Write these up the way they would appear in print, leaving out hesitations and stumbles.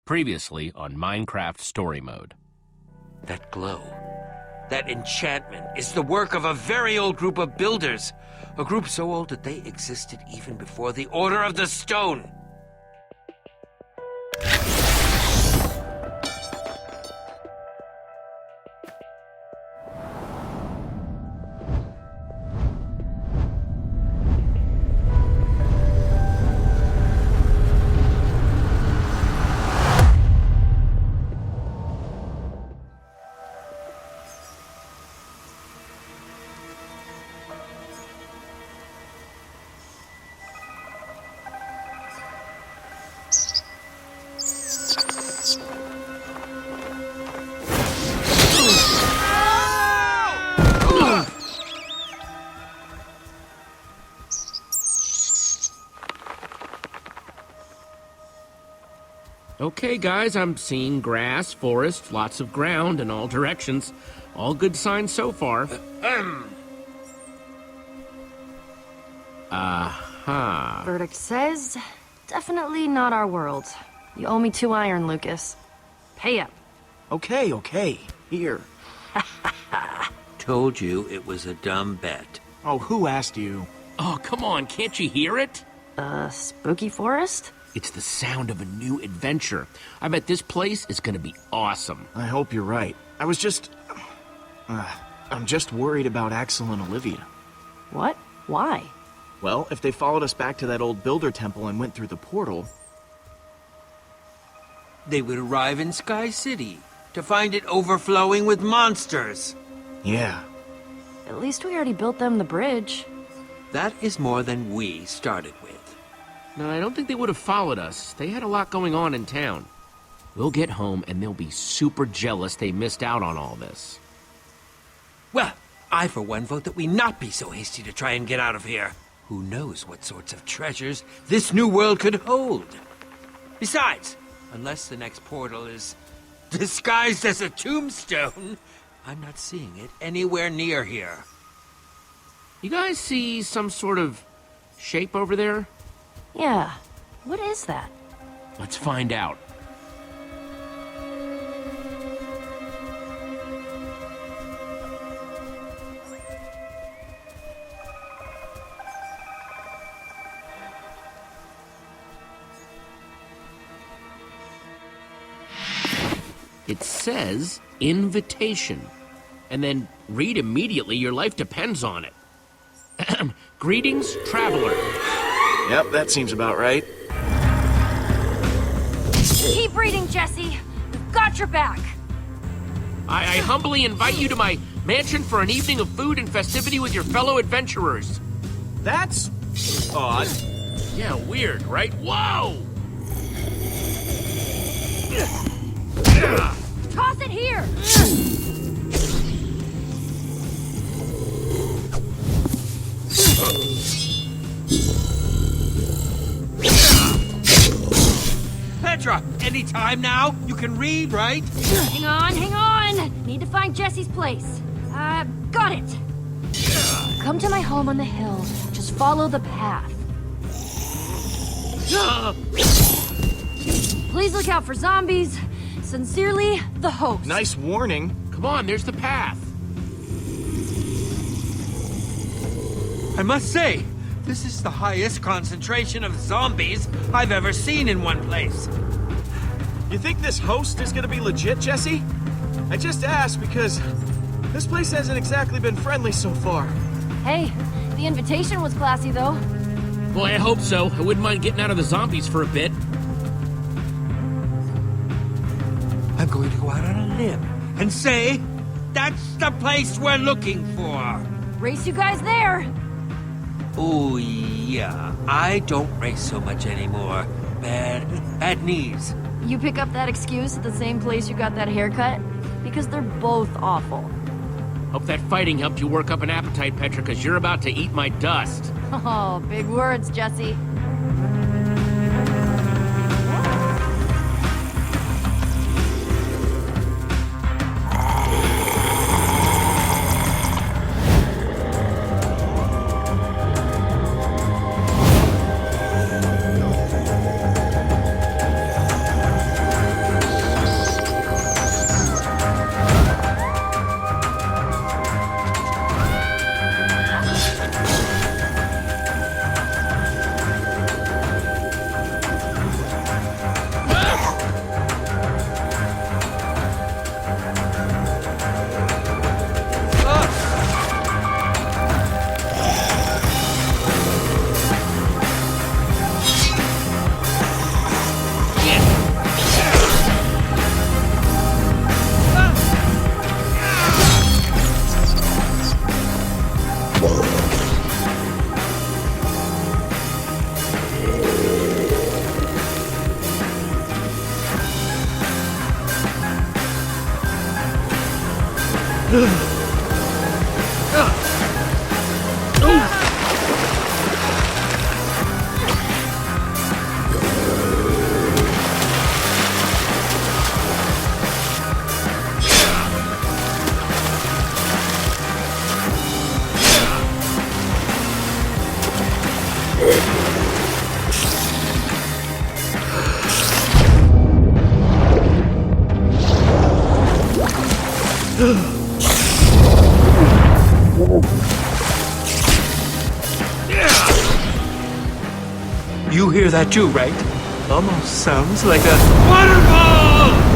Previously on Minecraft Story Mode. That glow, that enchantment, is the work of a very old group of builders. A group so old that they existed even before the Order of the Stone. Okay, guys, I'm seeing grass, forest, lots of ground in all directions. All good signs so far. Verdict says, definitely not our world. You owe me 2 iron, Lucas. Pay up. Okay. Here. Told you it was a dumb bet. Oh, who asked you? Oh, come on, can't you hear it? Spooky forest? It's the sound of a new adventure. I bet this place is gonna be awesome. I hope you're right. I was just... I'm just worried about Axel and Olivia. What? Why? Well, if they followed us back to that old builder temple and went through the portal... They would arrive in Sky City to find it overflowing with monsters. Yeah. At least we already built them the bridge. That is more than we started with. No, I don't think they would have followed us. They had a lot going on in town. We'll get home and they'll be super jealous they missed out on all this. Well, I for one vote that we not be so hasty to try and get out of here. Who knows what sorts of treasures this new world could hold? Besides, unless the next portal is disguised as a tombstone, I'm not seeing it anywhere near here. You guys see some sort of shape over there? Yeah. What is that? Let's find out. It says invitation. And then read immediately, your life depends on it. Greetings, traveler. Yep, that seems about right. Keep reading, Jesse. We've got your back. I humbly invite you to my mansion for an evening of food and festivity with your fellow adventurers. That's... odd. Yeah, weird, right? Whoa! Toss it here! Petra, any time now? You can read, right? Hang on! Need to find Jesse's place. Got it! Come to my home on the hill. Just follow the path. Please look out for zombies. Sincerely, the host. Nice warning. Come on, there's the path. I must say, this is the highest concentration of zombies I've ever seen in one place. You think this host is gonna be legit, Jesse? I just asked because this place hasn't exactly been friendly so far. Hey, the invitation was classy, though. Boy, I hope so. I wouldn't mind getting out of the zombies for a bit. I'm going to go out on a limb and say that's the place we're looking for. Race you guys there. Oh, yeah. I don't race so much anymore. Bad knees. You pick up that excuse at the same place you got that haircut? Because they're both awful. Hope that fighting helped you work up an appetite, Petra, because you're about to eat my dust. Oh, big words, Jesse. You hear that too, right? Almost sounds like a waterfall!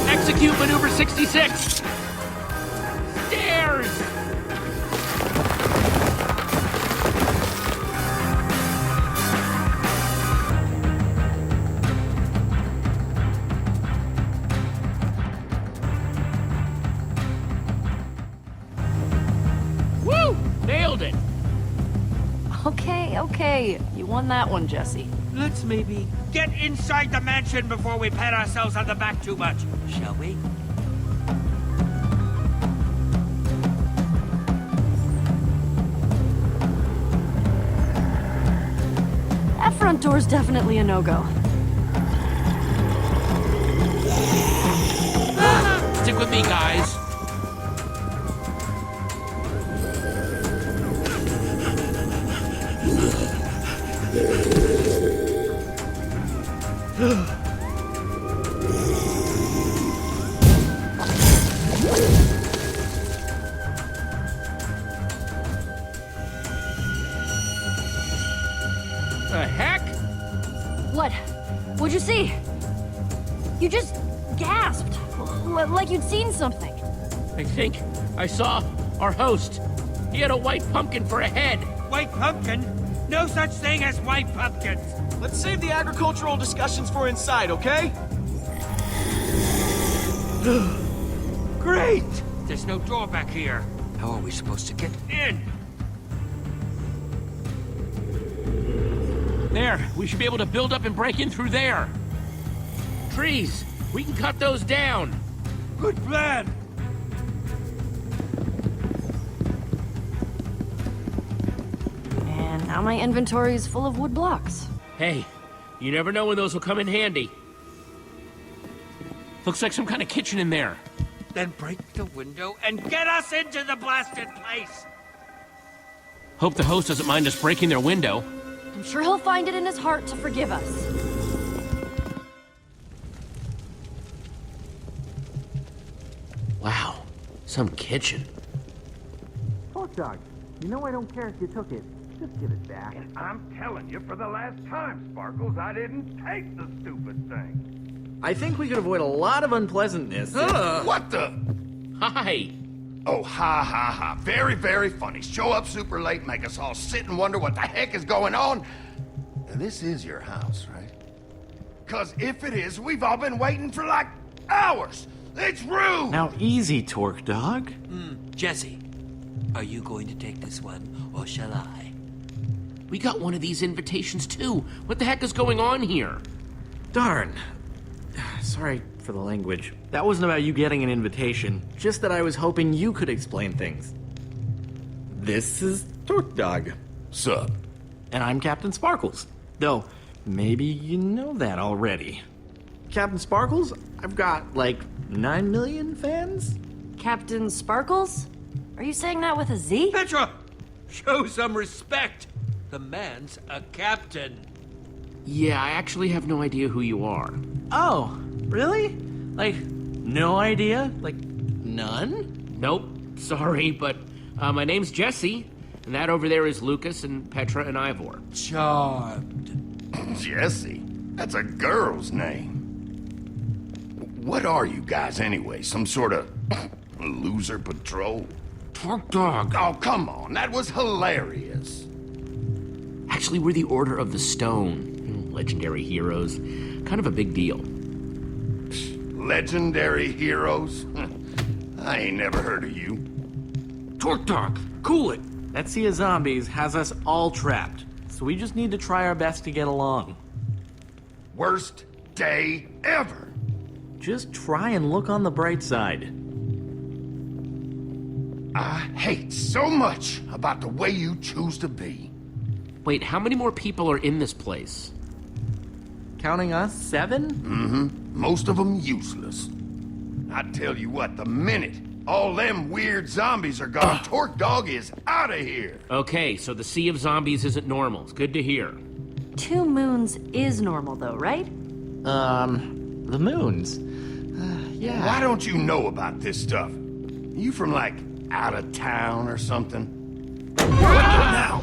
Execute maneuver 66! Stairs! Woo! Nailed it! Okay. You won that one, Jesse. Let's maybe get inside the mansion before we pat ourselves on the back too much, shall we? That front door's definitely a no-go. Stick with me, guys. The heck? What? What'd you see? You just gasped. Like you'd seen something. I think I saw our host. He had a white pumpkin for a head. White pumpkin? No such thing as white pumpkins! Let's save the agricultural discussions for inside, okay? Great! There's no door back here. How are we supposed to get in? There, we should be able to build up and break in through there. Trees, we can cut those down. Good plan! And now my inventory is full of wood blocks. Hey, you never know when those will come in handy. Looks like some kind of kitchen in there. Then break the window and get us into the blasted place! Hope the host doesn't mind us breaking their window. I'm sure he'll find it in his heart to forgive us. Wow, some kitchen. Hot dog, you know I don't care if you took it. Just give it back. And I'm telling you for the last time, Sparkles, I didn't take the stupid thing. I think we could avoid a lot of unpleasantness. What the? Hi. Oh, ha, ha, ha. Very, very funny. Show up super late, make us all sit and wonder what the heck is going on. This is your house, right? Because if it is, we've all been waiting for like hours. It's rude! Now easy, Torque Dog. Jesse, are you going to take this one, or shall I? We got one of these invitations too. What the heck is going on here? Darn. Sorry for the language. That wasn't about you getting an invitation, just that I was hoping you could explain things. This is Torque Dog. Sup? And I'm Captain Sparkles. Though, maybe you know that already. Captain Sparkles, I've got like 9 million fans? Captain Sparkles? Are you saying that with a Z? Petra! Show some respect! The man's a captain. Yeah, I actually have no idea who you are. Oh, really? Like, no idea? Like, none? Nope, sorry, but my name's Jesse, and that over there is Lucas and Petra and Ivor. Charmed. Jesse? That's a girl's name. What are you guys anyway? Some sort of loser patrol? Torque Dog. Oh, come on. That was hilarious. Actually, we're the Order of the Stone. Legendary heroes. Kind of a big deal. Legendary heroes? I ain't never heard of you. Torque Dog, cool it. That sea of zombies has us all trapped, so we just need to try our best to get along. Worst day ever. Just try and look on the bright side. I hate so much about the way you choose to be. Wait, how many more people are in this place? Counting us, 7? Most of them useless. I tell you what, the minute all them weird zombies are gone, Torque Dog is out of here. Okay, so the Sea of Zombies isn't normal. It's good to hear. 2 moons is normal, though, right? The moons. Yeah. Why don't you know about this stuff? You from, like, out of town or something? What now?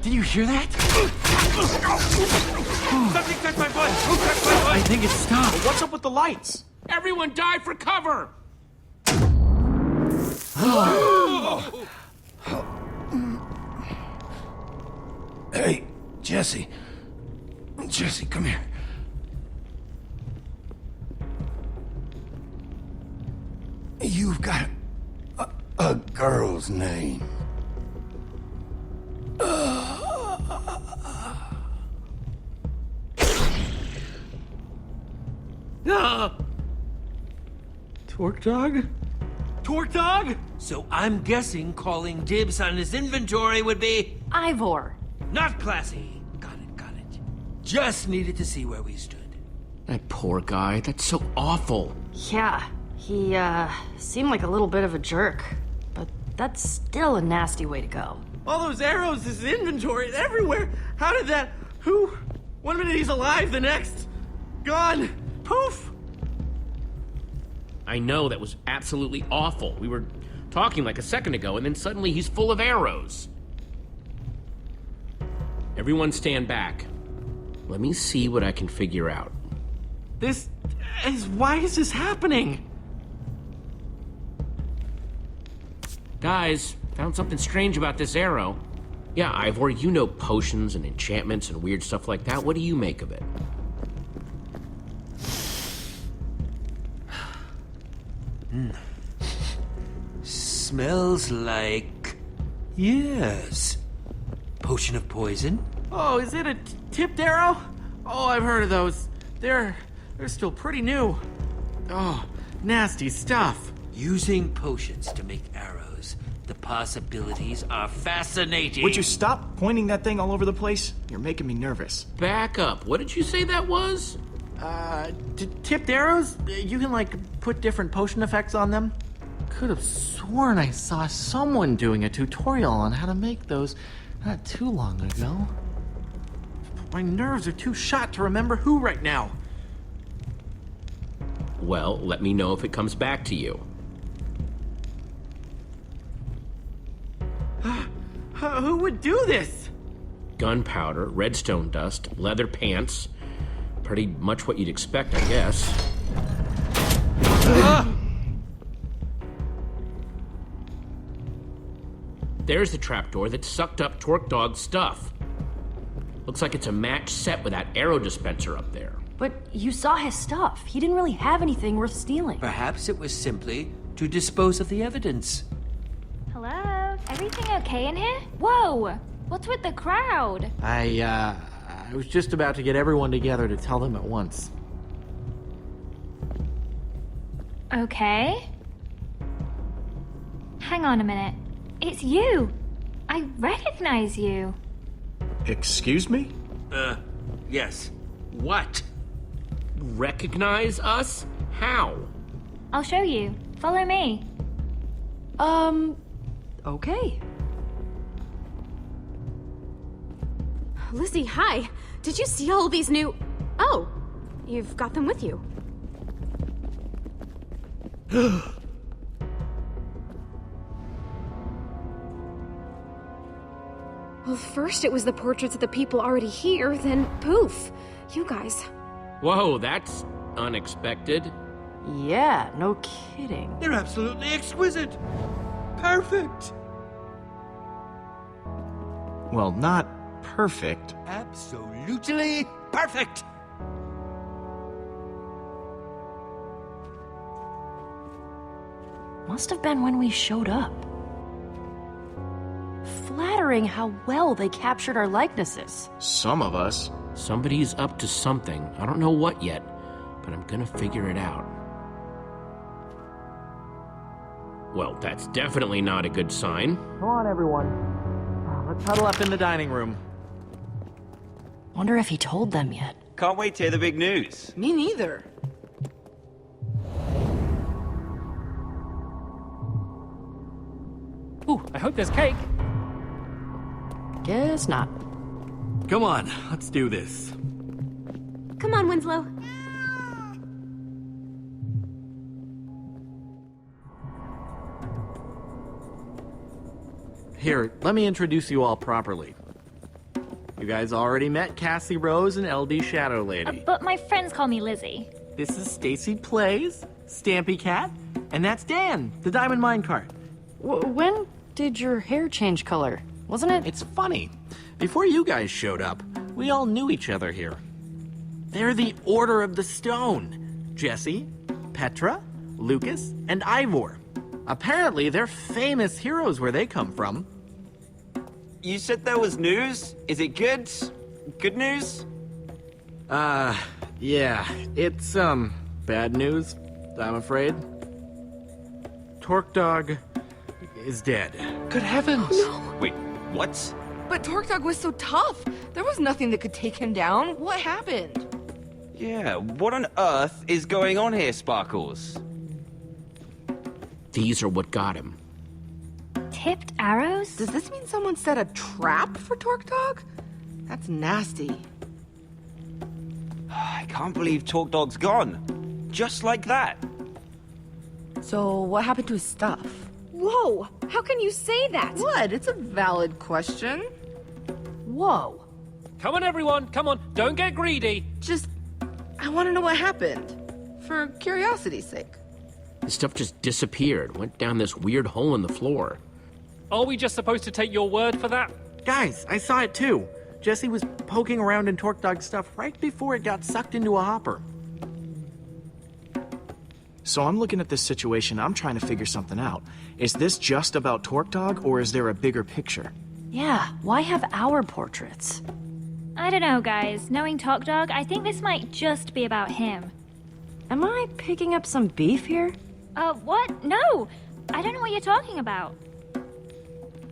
Did you hear that? Something touched my foot! Who touched my I foot? think it stopped. What's up with the lights? Everyone dive for cover! Hey, Jesse. Jesse, come here. You've got a girl's name. Torque Dog? Torque Dog? So I'm guessing calling dibs on his inventory would be Ivor. not classy. Got it, got it. Just needed to see where we stood. That poor guy, that's so awful. Yeah, he, seemed like a little bit of a jerk. But that's still a nasty way to go. All those arrows, his inventory, everywhere. How did that... Who? One minute he's alive, the next... Gone. Poof. I know, that was absolutely awful. We were talking like a second ago, and then suddenly he's full of arrows. Everyone stand back. Let me see what I can figure out. This is... Why is this happening? Guys, found something strange about this arrow. Yeah, Ivor, you know potions and enchantments and weird stuff like that. What do you make of it? Smells like... yes. Potion of poison? Oh, is it a tipped arrow? Oh, I've heard of those. They're still pretty new. Oh, nasty stuff. Using potions to make arrows. The possibilities are fascinating. Would you stop pointing that thing all over the place? You're making me nervous. Back up. What did you say that was? Tipped arrows? You can, like, put different potion effects on them? Could have sworn I saw someone doing a tutorial on how to make those not too long ago. My nerves are too shot to remember who right now. Well, let me know if it comes back to you. Who would do this? Gunpowder, redstone dust, leather pants. Pretty much what you'd expect, I guess. There's the trapdoor that sucked up Torque Dog's stuff. Looks like it's a match set with that arrow dispenser up there. But you saw his stuff. He didn't really have anything worth stealing. Perhaps it was simply to dispose of the evidence. Hello? Everything okay in here? Whoa! What's with the crowd? I was just about to get everyone together to tell them at once. Okay. Hang on a minute. It's you. I recognize you. Excuse me? Yes. What? Recognize us? How? I'll show you. Follow me. Okay. Lizzie, hi. Did you see all these new... Oh, you've got them with you. Well, first it was the portraits of the people already here, then poof, you guys. Whoa, that's unexpected. Yeah, no kidding. They're absolutely exquisite. Perfect. Well, not perfect. Absolutely perfect. Must have been when we showed up. Flattering how well they captured our likenesses. Some of us. Somebody's up to something. I don't know what yet, but I'm gonna figure it out. Well, that's definitely not a good sign. Come on, everyone. Let's huddle up in the dining room. Wonder if he told them yet. Can't wait to hear the big news. Me neither. Ooh, I hope there's cake. Guess not. Come on, let's do this. Come on, Winslow. Here, let me introduce you all properly. You guys already met Cassie Rose and LD Shadow Lady. But my friends call me Lizzie. This is Stacy Plays, Stampy Cat, and that's Dan, the Diamond Minecart. When did your hair change color? Wasn't it? It's funny. Before you guys showed up, we all knew each other here. They're the Order of the Stone. Jesse, Petra, Lucas, and Ivor. Apparently, they're famous heroes where they come from. You said there was news? Is it good? Good news? Yeah. It's, bad news, I'm afraid. Torque Dog is dead. Good heavens. Wait, what? But Torque Dog was so tough. There was nothing that could take him down. What happened? Yeah, what on earth is going on here, Sparkles? These are what got him. Tipped arrows? Does this mean someone set a trap for Torque Dog? That's nasty. I can't believe Talk Dog's gone. Just like that. So what happened to his stuff? Whoa, how can you say that? What? It's a valid question. Whoa. Come on, everyone. Come on. Don't get greedy. Just, I want to know what happened. For curiosity's sake. His stuff just disappeared, went down this weird hole in the floor. Are we just supposed to take your word for that? Guys, I saw it too. Jesse was poking around in Torque Dog's stuff right before it got sucked into a hopper. So I'm looking at this situation, I'm trying to figure something out. Is this just about Torque Dog, or is there a bigger picture? Yeah, why have our portraits? I don't know, guys. Knowing Talk Dog, I think this might just be about him. Am I picking up some beef here? What? No! I don't know what you're talking about.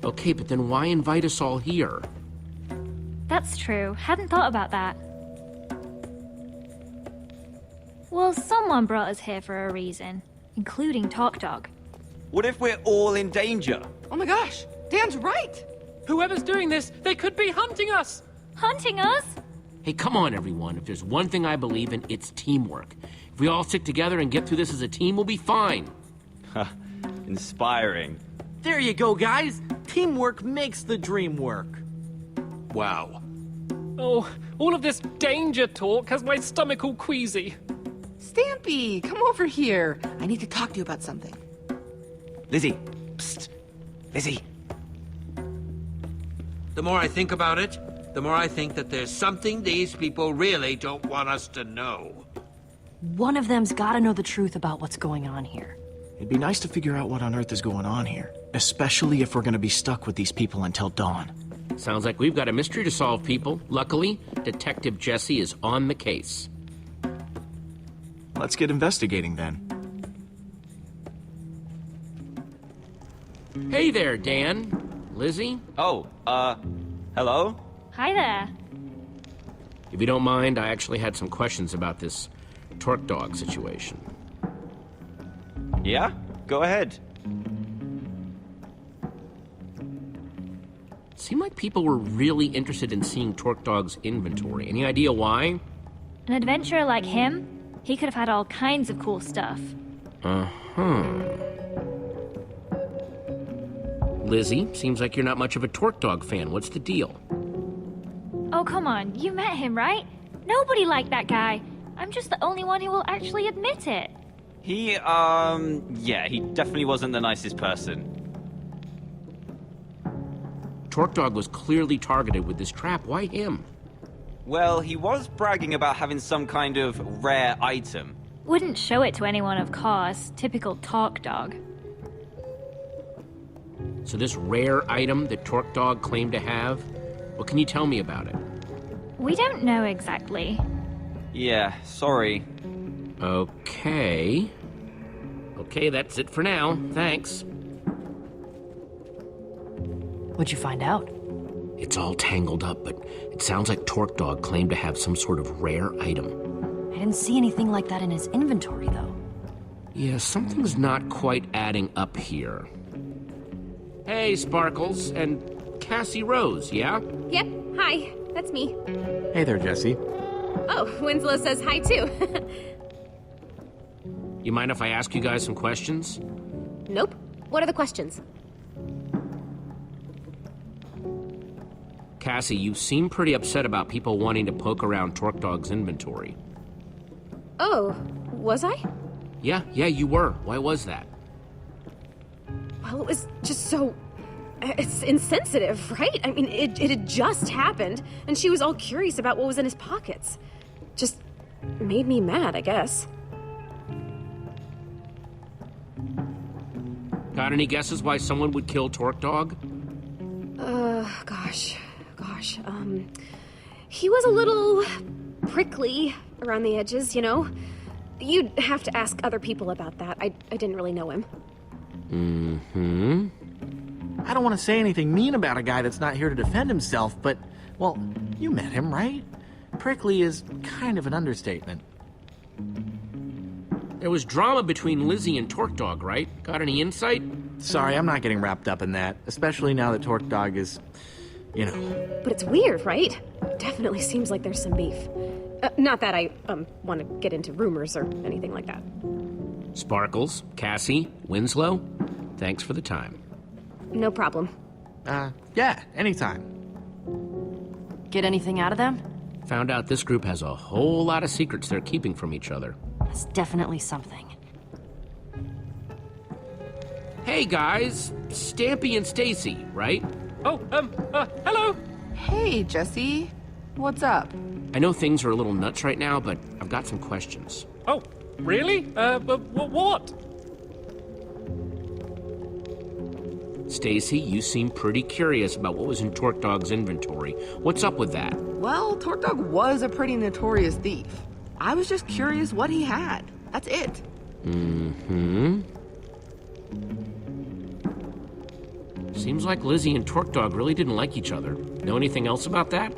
Okay, but then why invite us all here? That's true. Hadn't thought about that. Well, someone brought us here for a reason, including Talk Dog. What if we're all in danger? Oh my gosh, Dan's right. Whoever's doing this, they could be hunting us. Hunting us? Hey, come on, everyone. If there's one thing I believe in, it's teamwork. If we all stick together and get through this as a team, we'll be fine. Inspiring. There you go, guys. Teamwork makes the dream work. Wow. Oh, all of this danger talk has my stomach all queasy. Stampy, come over here. I need to talk to you about something. Lizzie. Psst. Lizzie. The more I think about it, the more I think that there's something these people really don't want us to know. One of them's gotta know the truth about what's going on here. It'd be nice to figure out what on earth is going on here, especially if we're gonna be stuck with these people until dawn. Sounds like we've got a mystery to solve, people. Luckily, Detective Jesse is on the case. Let's get investigating then. Hey there, Dan. Lizzie? Oh, hello? Hi there. If you don't mind, I actually had some questions about this Torque Dog situation. Yeah? Go ahead. Seemed like people were really interested in seeing Torque Dog's inventory. Any idea why? An adventurer like him, he could have had all kinds of cool stuff. Uh-huh. Lizzie, seems like you're not much of a Torque Dog fan. What's the deal? Oh, come on. You met him, right? Nobody liked that guy. I'm just the only one who will actually admit it. Yeah, he definitely wasn't the nicest person. Torque Dog was clearly targeted with this trap. Why him? Well, he was bragging about having some kind of rare item. Wouldn't show it to anyone, of course. Typical Torque Dog. So this rare item that Torque Dog claimed to have, what can you tell me about it? We don't know exactly. Yeah, sorry. Okay. Okay, that's it for now. Thanks. What'd you find out? It's all tangled up, but it sounds like Torque Dog claimed to have some sort of rare item. I didn't see anything like that in his inventory, though. Yeah, something's not quite adding up here. Hey, Sparkles, and Cassie Rose, yeah? Yep, hi, that's me. Hey there, Jesse. Oh, Winslow says hi too. You mind if I ask you guys some questions? Nope. What are the questions? Cassie, you seem pretty upset about people wanting to poke around Torque Dog's inventory. Oh, was I? Yeah, you were. Why was that? Well, it was just so... It's insensitive, right? I mean, it had just happened, and she was all curious about what was in his pockets. Just made me mad, I guess. Got any guesses why someone would kill Torque Dog? Gosh. He was a little prickly around the edges, you know? You'd have to ask other people about that. I didn't really know him. Mm-hmm. I don't want to say anything mean about a guy that's not here to defend himself, but, well, you met him, right? Prickly is kind of an understatement. There was drama between Lizzie and Torque Dog, right? Got any insight? Sorry, I'm not getting wrapped up in that, especially now that Torque Dog is, you know... But it's weird, right? Definitely seems like there's some beef. Not that I, want to get into rumors or anything like that. Sparkles, Cassie, Winslow, thanks for the time. No problem. Yeah, anytime. Get anything out of them? Found out this group has a whole lot of secrets they're keeping from each other. That's definitely something. Hey guys, Stampy and Stacy, right? Oh, hello. Hey, Jesse. What's up? I know things are a little nuts right now, but I've got some questions. Oh, really? What? Stacy, you seem pretty curious about what was in Torque Dog's inventory. What's up with that? Well, Torque Dog was a pretty notorious thief. I was just curious what he had. That's it. Mm-hmm. Seems like Lizzie and Torque Dog really didn't like each other. Know anything else about that?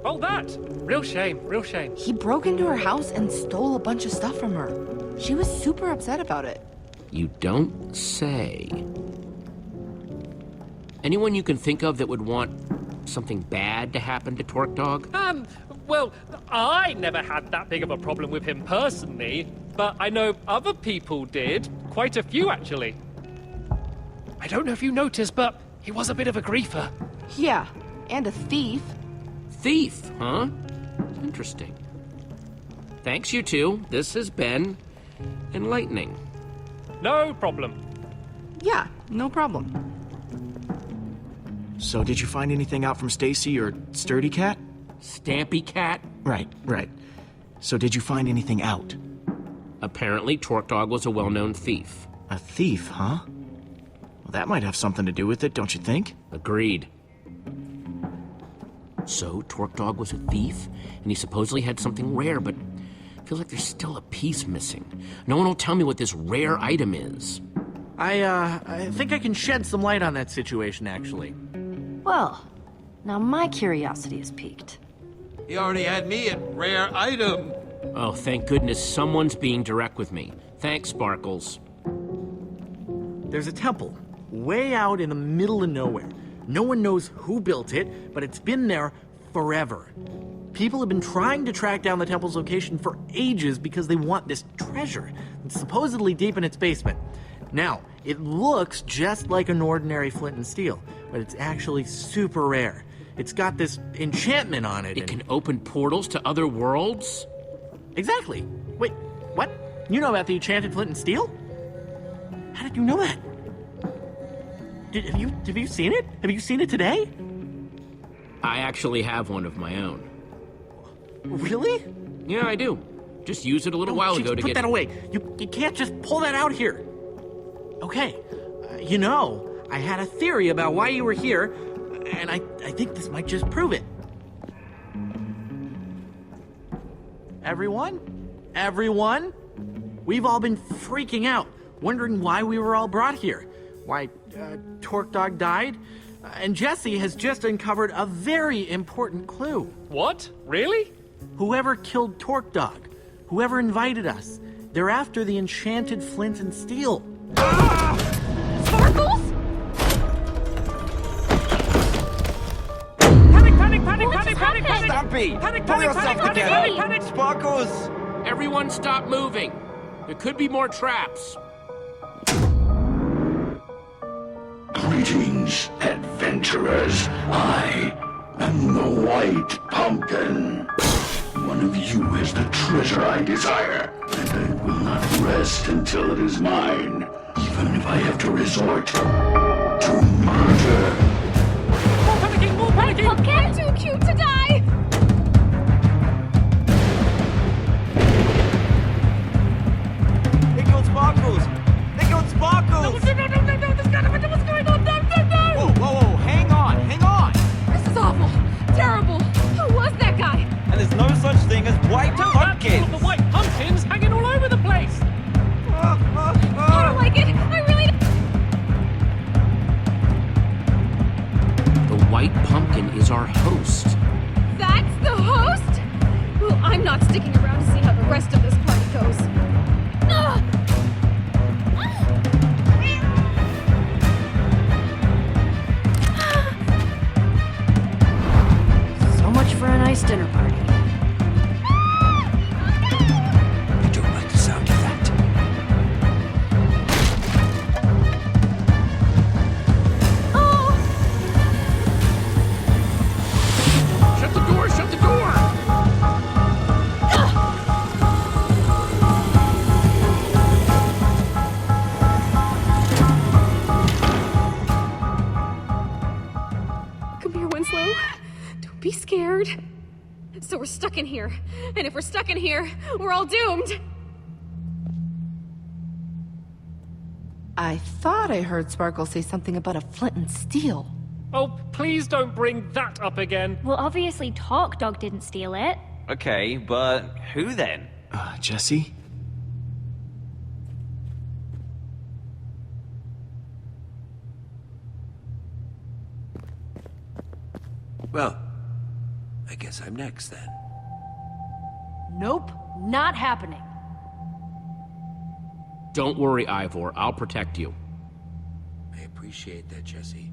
Oh, that! Real shame, real shame. He broke into her house and stole a bunch of stuff from her. She was super upset about it. You don't say. Anyone you can think of that would want something bad to happen to Torque Dog? Well, I never had that big of a problem with him personally, but I know other people did. Quite a few, actually. I don't know if you noticed, but he was a bit of a griefer. Yeah, and a thief. Thief, huh? Interesting. Thanks, you two. This has been enlightening. No problem. Yeah, no problem. So did you find anything out from Stacy or Sturdy Cat? Stampy Cat? Right. So did you find anything out? Apparently, Torque Dog was a well-known thief. A thief, huh? Well, that might have something to do with it, don't you think? Agreed. So, Torque Dog was a thief, and he supposedly had something rare, but I feel like there's still a piece missing. No one will tell me what this rare item is. I think I can shed some light on that situation, actually. Well, now my curiosity is piqued. He already had me at rare item. Oh, thank goodness someone's being direct with me. Thanks, Sparkles. There's a temple way out in the middle of nowhere. No one knows who built it, but it's been there forever. People have been trying to track down the temple's location for ages because they want this treasure. It's supposedly deep in its basement. Now, it looks just like an ordinary flint and steel, but it's actually super rare. It's got this enchantment on it. It can open portals to other worlds? Exactly. Wait, what? You know about the enchanted flint and steel? How did you know that? Have you seen it? Have you seen it today? I actually have one of my own. Really? Yeah, I do. Just used it a little while ago to put get... that away. You can't just pull that out here. Okay. I had a theory about why you were here, and I think this might just prove it. Everyone? We've all been freaking out, wondering why we were all brought here. Why, Torque Dog died? And Jesse has just uncovered a very important clue. What? Really? Whoever killed Torque Dog, whoever invited us, they're after the enchanted flint and steel. Sparkles? Panic! Stampy! Pull yourself together! Sparkles! Everyone stop moving. There could be more traps. Greetings, adventurers. I am the White Pumpkin. One of you is the treasure I desire, and I will not rest until it is mine, even if I have to resort to murder. More panicking! Pumpkin? I'm too cute to die! They killed Sparkles! They killed Sparkles! No, this guy, what's going on? No! Whoa, hang on! This is awful. Terrible. Who was that guy? And there's no such thing as white pumpkins! The white pumpkins hanging all over the place! I don't like it. I really don't. The White Pumpkin is our host. That's the host? Well, I'm not sticking around to see how the rest of this party goes. Ugh. So much for a nice dinner party. I don't like the sound of that. Shut the door! Shut the door! Come here, Winslow. Don't be scared. So we're stuck in here. And if we're stuck in here, we're all doomed. I thought I heard Sparkle say something about a flint and steel. Oh, please don't bring that up again. Well, obviously Torque Dog didn't steal it. Okay, but who then? Jesse? Well, I guess I'm next then. Nope, not happening. Don't worry, Ivor. I'll protect you. I appreciate that, Jesse.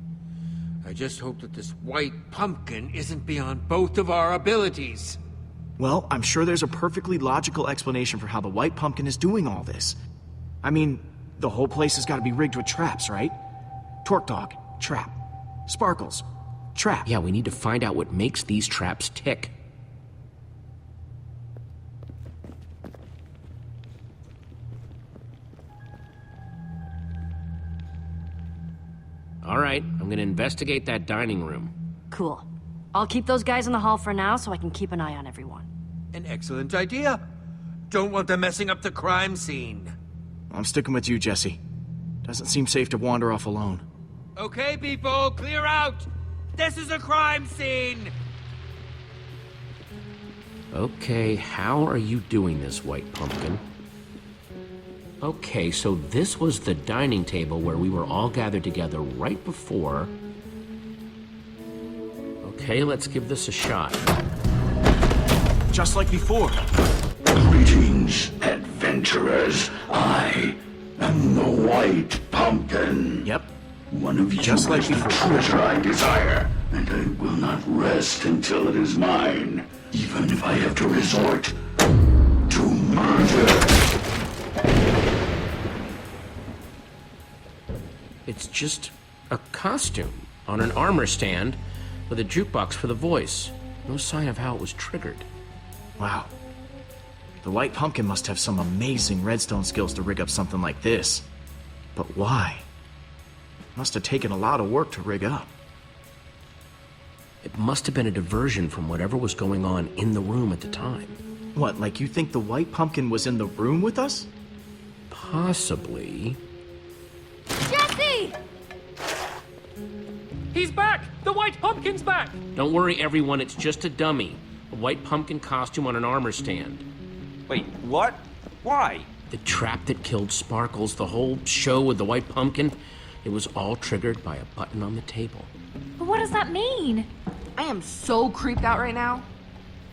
I just hope that this white pumpkin isn't beyond both of our abilities. Well, I'm sure there's a perfectly logical explanation for how the White Pumpkin is doing all this. I mean, the whole place has got to be rigged with traps, right? Torque Dog, trap. Sparkles, trap. Yeah, we need to find out what makes these traps tick. All right, I'm gonna investigate that dining room. Cool. I'll keep those guys in the hall for now so I can keep an eye on everyone. An excellent idea. Don't want them messing up the crime scene. I'm sticking with you, Jesse. Doesn't seem safe to wander off alone. Okay, people, clear out! This is a crime scene! Okay, how are you doing this, White Pumpkin? Okay, so this was the dining table where we were all gathered together right before... Okay, let's give this a shot. Just like before. Greetings, adventurers. I am the White Pumpkin. Yep. One of you Just like is the before. treasure I desire, and I will not rest until it is mine, even if I have to resort to murder. It's just a costume on an armor stand with a jukebox for the voice. No sign of how it was triggered. Wow. The White Pumpkin must have some amazing redstone skills to rig up something like this. But why? Must have taken a lot of work to rig up. It must have been a diversion from whatever was going on in the room at the time. What, like you think the White Pumpkin was in the room with us? Possibly. Jesse! He's back! The White Pumpkin's back! Don't worry, everyone, it's just a dummy. A White Pumpkin costume on an armor stand. Wait, what? Why? The trap that killed Sparkles, the whole show with the White Pumpkin, it was all triggered by a button on the table. But what does that mean? I am so creeped out right now.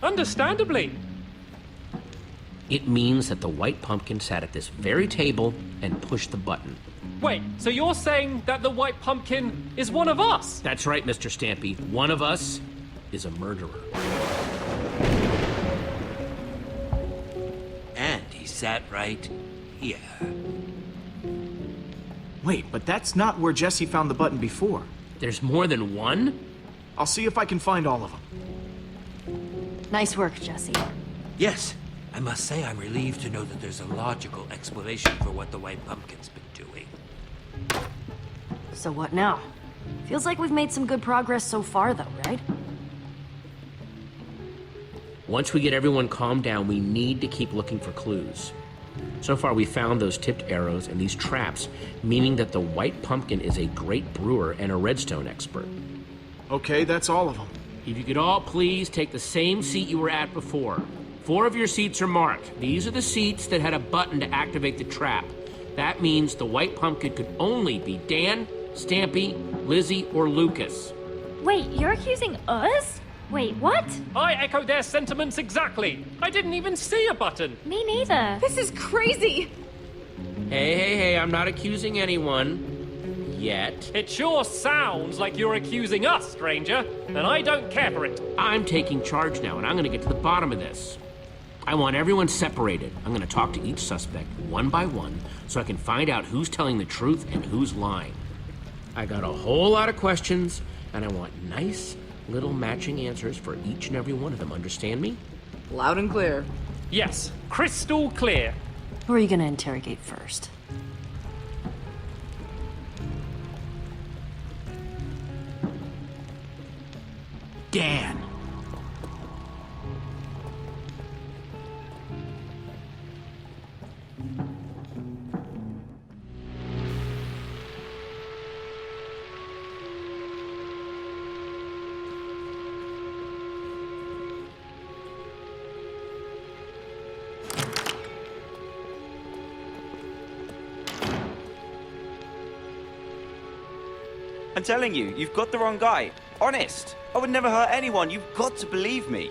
Understandably. It means that the White Pumpkin sat at this very table and pushed the button. Wait, so you're saying that the White Pumpkin is one of us? That's right, Mr. Stampy. One of us is a murderer. And he sat right here. Wait, but that's not where Jesse found the button before. There's more than one? I'll see if I can find all of them. Nice work, Jesse. Yes, I must say I'm relieved to know that there's a logical explanation for what the White Pumpkin's been doing. So what now? Feels like we've made some good progress so far, though, right? Once we get everyone calmed down, we need to keep looking for clues. So far, we found those tipped arrows and these traps, meaning that the White Pumpkin is a great brewer and a redstone expert. Okay, that's all of them. If you could all please take the same seat you were at before. 4 of your seats are marked. These are the seats that had a button to activate the trap. That means the White Pumpkin could only be Dan, Stampy, Lizzie, or Lucas. Wait, you're accusing us? Wait, what? I echo their sentiments exactly. I didn't even see a button. Me neither. This is crazy! Hey, I'm not accusing anyone. Yet. It sure sounds like you're accusing us, stranger, and I don't care for it. I'm taking charge now, and I'm gonna get to the bottom of this. I want everyone separated. I'm gonna talk to each suspect one by one so I can find out who's telling the truth and who's lying. I got a whole lot of questions, and I want nice little matching answers for each and every one of them. Understand me? Loud and clear. Yes, crystal clear. Who are you gonna interrogate first? Dan. I'm telling you, you've got the wrong guy. Honest. I would never hurt anyone. You've got to believe me.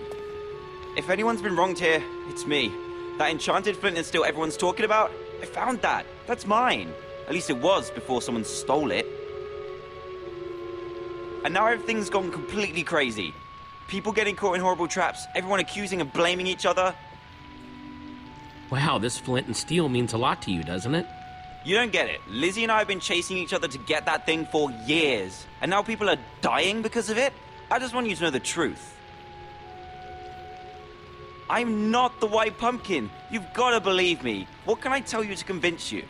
If anyone's been wronged here, it's me. That enchanted flint and steel everyone's talking about, I found that. That's mine. At least it was before someone stole it. And now everything's gone completely crazy. People getting caught in horrible traps, everyone accusing and blaming each other. Wow, this flint and steel means a lot to you, doesn't it? You don't get it. Lizzie and I have been chasing each other to get that thing for years. And now people are dying because of it? I just want you to know the truth. I'm not the White Pumpkin. You've got to believe me. What can I tell you to convince you?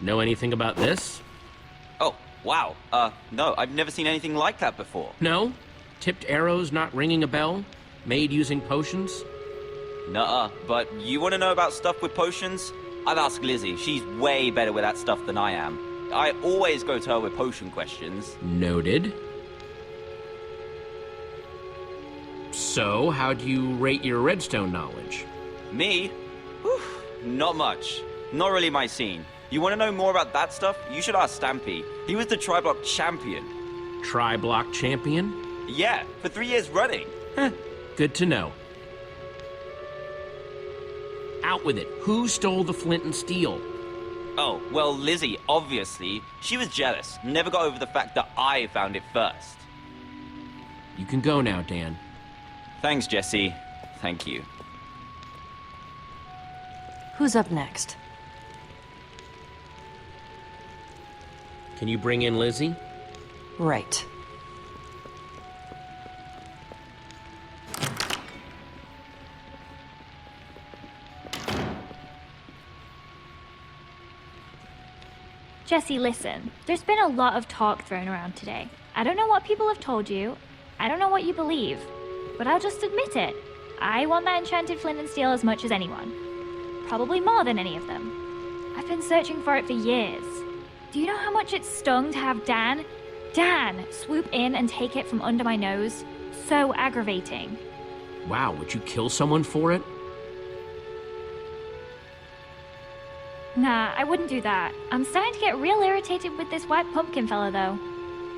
Know anything about this? Oh, wow. No, I've never seen anything like that before. No? Tipped arrows not ringing a bell? Made using potions? Nuh-uh, but you want to know about stuff with potions? I'd ask Lizzie. She's way better with that stuff than I am. I always go to her with potion questions. Noted. So, how do you rate your redstone knowledge? Me? Whew, not much. Not really my scene. You want to know more about that stuff? You should ask Stampy. He was the Tri-Block champion. Tri-Block champion? Yeah, for 3 years running. Good to know. Out with it. Who stole the flint and steel? Oh, well, Lizzie, obviously. She was jealous. Never got over the fact that I found it first. You can go now, Dan. Thanks, Jesse. Thank you. Who's up next? Can you bring in Lizzie? Right. Jesse, listen. There's been a lot of talk thrown around today. I don't know what people have told you. I don't know what you believe. But I'll just admit it. I want that enchanted flint and steel as much as anyone. Probably more than any of them. I've been searching for it for years. Do you know how much it stung to have Dan swoop in and take it from under my nose? So aggravating. Wow, would you kill someone for it? Nah, I wouldn't do that. I'm starting to get real irritated with this white pumpkin fella, though.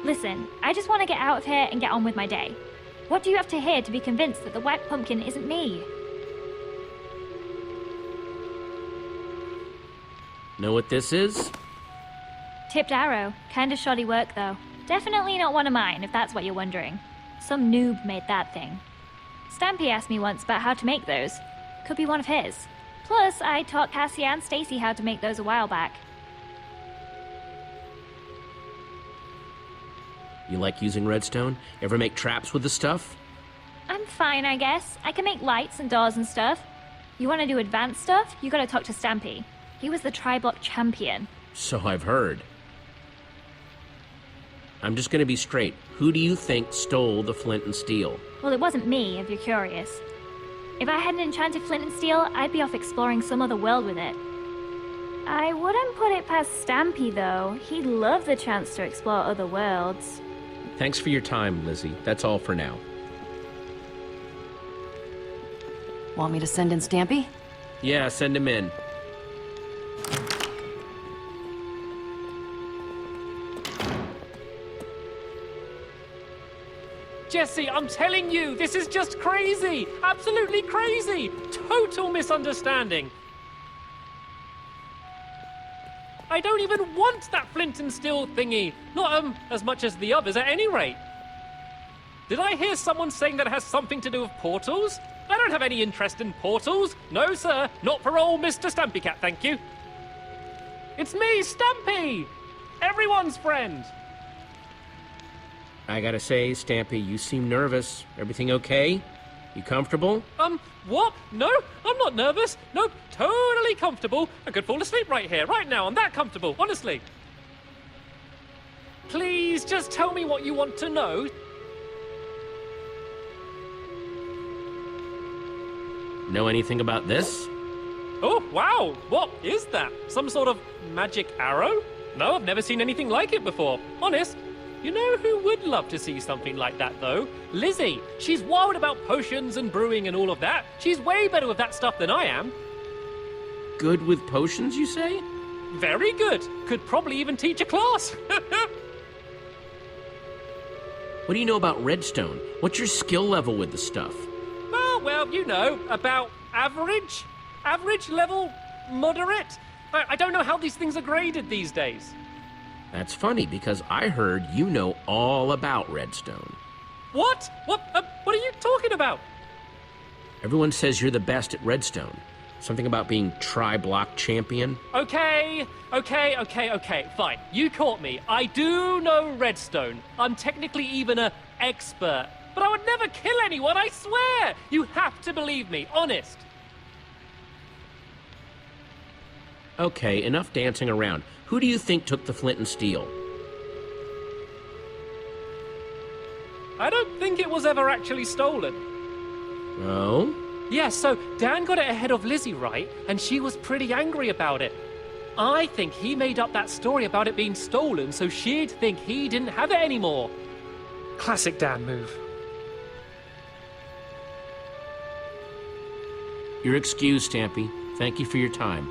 Listen, I just want to get out of here and get on with my day. What do you have to hear to be convinced that the white pumpkin isn't me? Know what this is? Tipped arrow. Kinda shoddy work, though. Definitely not one of mine, if that's what you're wondering. Some noob made that thing. Stampy asked me once about how to make those. Could be one of his. Plus, I taught Cassie and Stacy how to make those a while back. You like using redstone? Ever make traps with the stuff? I'm fine, I guess. I can make lights and doors and stuff. You want to do advanced stuff? You gotta talk to Stampy. He was the Tri-Block champion. So I've heard. I'm just gonna be straight. Who do you think stole the flint and steel? Well, it wasn't me, if you're curious. If I had an enchanted flint and steel, I'd be off exploring some other world with it. I wouldn't put it past Stampy, though. He'd love the chance to explore other worlds. Thanks for your time, Lizzie. That's all for now. Want me to send in Stampy? Yeah, send him in. Jesse, I'm telling you, this is just crazy! Absolutely crazy! Total misunderstanding! I don't even want that flint and steel thingy! Not, as much as the others at any rate! Did I hear someone saying that it has something to do with portals? I don't have any interest in portals! No, sir, not for old Mr. Stampy Cat, thank you! It's me, Stampy! Everyone's friend! I gotta say, Stampy, you seem nervous. Everything okay? You comfortable? What? No, I'm not nervous. Nope, totally comfortable. I could fall asleep right here, right now. I'm that comfortable, honestly. Please, just tell me what you want to know. Know anything about this? Oh, wow. What is that? Some sort of magic arrow? No, I've never seen anything like it before. Honest. You know who would love to see something like that, though? Lizzie. She's wild about potions and brewing and all of that. She's way better with that stuff than I am. Good with potions, you say? Very good. Could probably even teach a class. What do you know about redstone? What's your skill level with the stuff? Well, you know, about average? Average level? Moderate? I don't know how these things are graded these days. That's funny, because I heard you know all about redstone. What? What are you talking about? Everyone says you're the best at redstone. Something about being Tri-Block champion. Okay, fine. You caught me. I do know redstone. I'm technically even an expert. But I would never kill anyone, I swear! You have to believe me, honest. Okay, enough dancing around. Who do you think took the flint and steel? I don't think it was ever actually stolen. Oh? Yeah, so Dan got it ahead of Lizzie, right? And she was pretty angry about it. I think he made up that story about it being stolen so she'd think he didn't have it anymore. Classic Dan move. You're excused, Stampy. Thank you for your time.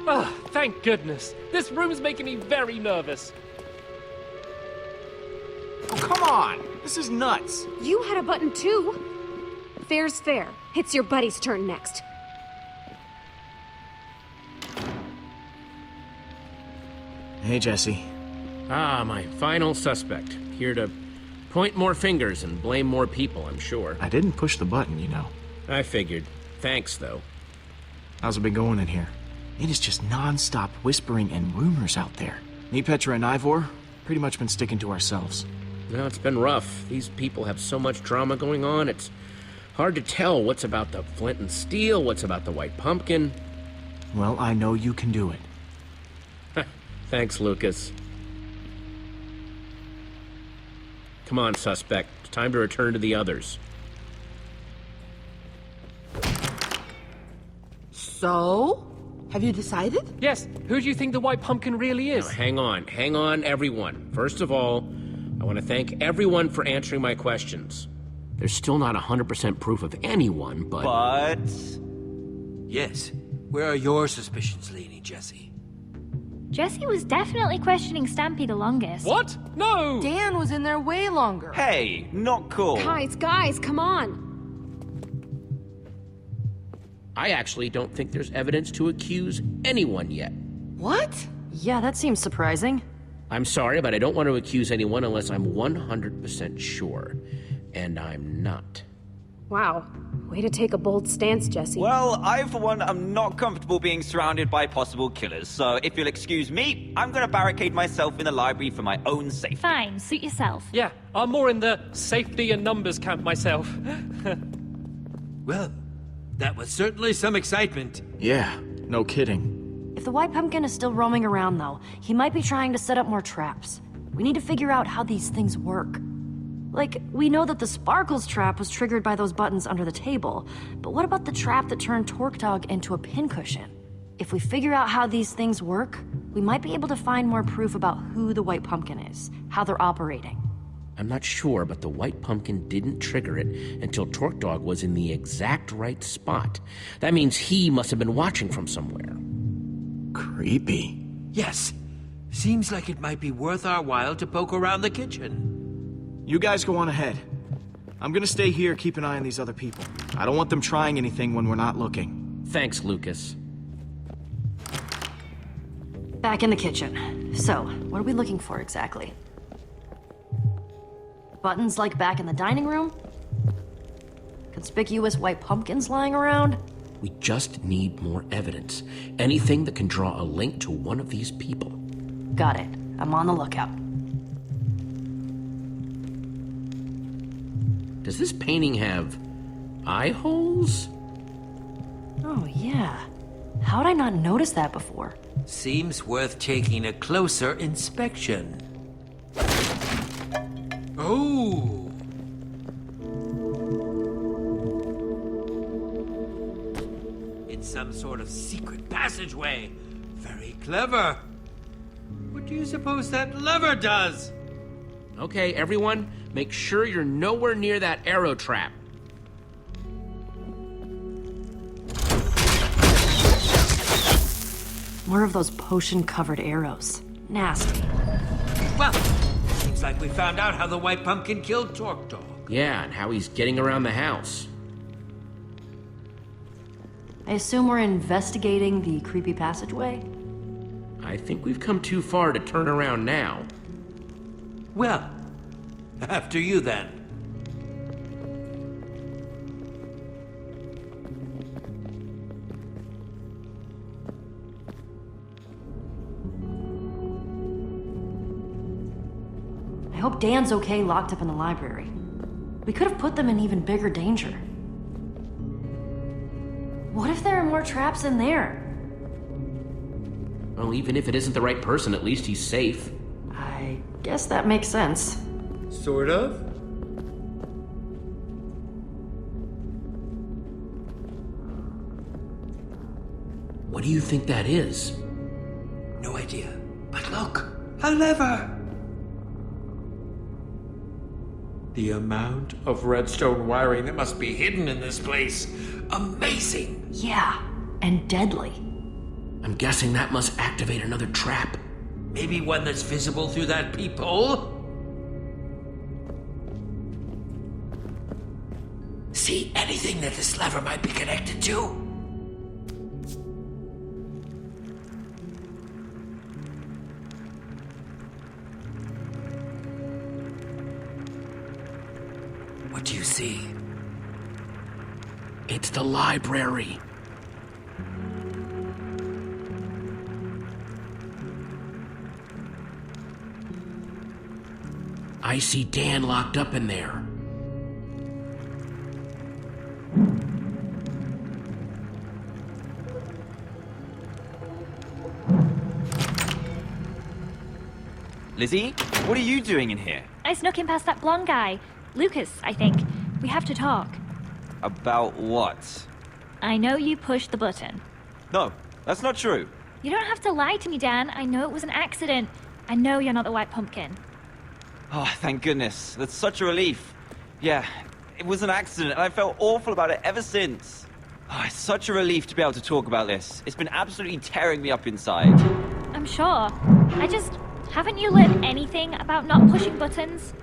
Ah, thank goodness. This room's making me very nervous. Oh, come on! This is nuts! You had a button too. Fair's fair. It's your buddy's turn next. Hey, Jesse. Ah, my final suspect. Here to point more fingers and blame more people, I'm sure. I didn't push the button, you know. I figured. Thanks, though. How's it been going in here? It is just non-stop whispering and rumors out there. Me, Petra, and Ivor, pretty much been sticking to ourselves. No, it's been rough. These people have so much drama going on, it's hard to tell what's about the flint and steel, what's about the white pumpkin. Well, I know you can do it. Thanks, Lucas. Come on, suspect. It's time to return to the others. So? Have you decided? Yes, who do you think the white pumpkin really is? Now, hang on, everyone. First of all, I want to thank everyone for answering my questions. There's still not 100% proof of anyone, but... Yes. Where are your suspicions leaning, Jesse? Jesse was definitely questioning Stampy the longest. What? No! Dan was in there way longer. Hey, not cool. Guys, come on. I actually don't think there's evidence to accuse anyone yet. What? Yeah, that seems surprising. I'm sorry, but I don't want to accuse anyone unless I'm 100% sure. And I'm not. Wow. Way to take a bold stance, Jesse. Well, I, for one, am not comfortable being surrounded by possible killers, so if you'll excuse me, I'm gonna barricade myself in the library for my own safety. Fine, suit yourself. Yeah, I'm more in the safety and numbers camp myself. Well, that was certainly some excitement. Yeah, no kidding. If the white pumpkin is still roaming around, though, he might be trying to set up more traps. We need to figure out how these things work. Like, we know that the Sparkles trap was triggered by those buttons under the table, but what about the trap that turned Torque Dog into a pincushion? If we figure out how these things work, we might be able to find more proof about who the white pumpkin is, how they're operating. I'm not sure, but the white pumpkin didn't trigger it until Torque Dog was in the exact right spot. That means he must have been watching from somewhere. Creepy. Yes. Seems like it might be worth our while to poke around the kitchen. You guys go on ahead. I'm gonna stay here, keep an eye on these other people. I don't want them trying anything when we're not looking. Thanks, Lucas. Back in the kitchen. So, what are we looking for exactly? Buttons like back in the dining room? Conspicuous white pumpkins lying around? We just need more evidence. Anything that can draw a link to one of these people. Got it. I'm on the lookout. Does this painting have eye holes? Oh, yeah. How'd I not notice that before? Seems worth taking a closer inspection. Oh! It's some sort of secret passageway. Very clever. What do you suppose that lever does? Okay, everyone, make sure you're nowhere near that arrow trap. More of those potion-covered arrows. Nasty. Well, seems like we found out how the white pumpkin killed Torque Dog. Yeah, and how he's getting around the house. I assume we're investigating the creepy passageway? I think we've come too far to turn around now. Well, after you then. I hope Dan's okay locked up in the library. We could have put them in even bigger danger. What if there are more traps in there? Well, even if it isn't the right person, at least he's safe. I guess that makes sense. Sort of. What do you think that is? No idea. But look, a lever! The amount of redstone wiring that must be hidden in this place. Amazing! Yeah, and deadly. I'm guessing that must activate another trap. Maybe one that's visible through that peephole? See anything that this lever might be connected to? What do you see? It's the library. I see Dan locked up in there. Lizzie, what are you doing in here? I snuck in past that blonde guy. Lucas, I think. We have to talk. About what? I know you pushed the button. No, that's not true. You don't have to lie to me, Dan. I know it was an accident. I know you're not the White Pumpkin. Oh, thank goodness. That's such a relief. Yeah, it was an accident, and I felt awful about it ever since. Oh, it's such a relief to be able to talk about this. It's been absolutely tearing me up inside. I'm sure. Haven't you learned anything about not pushing buttons?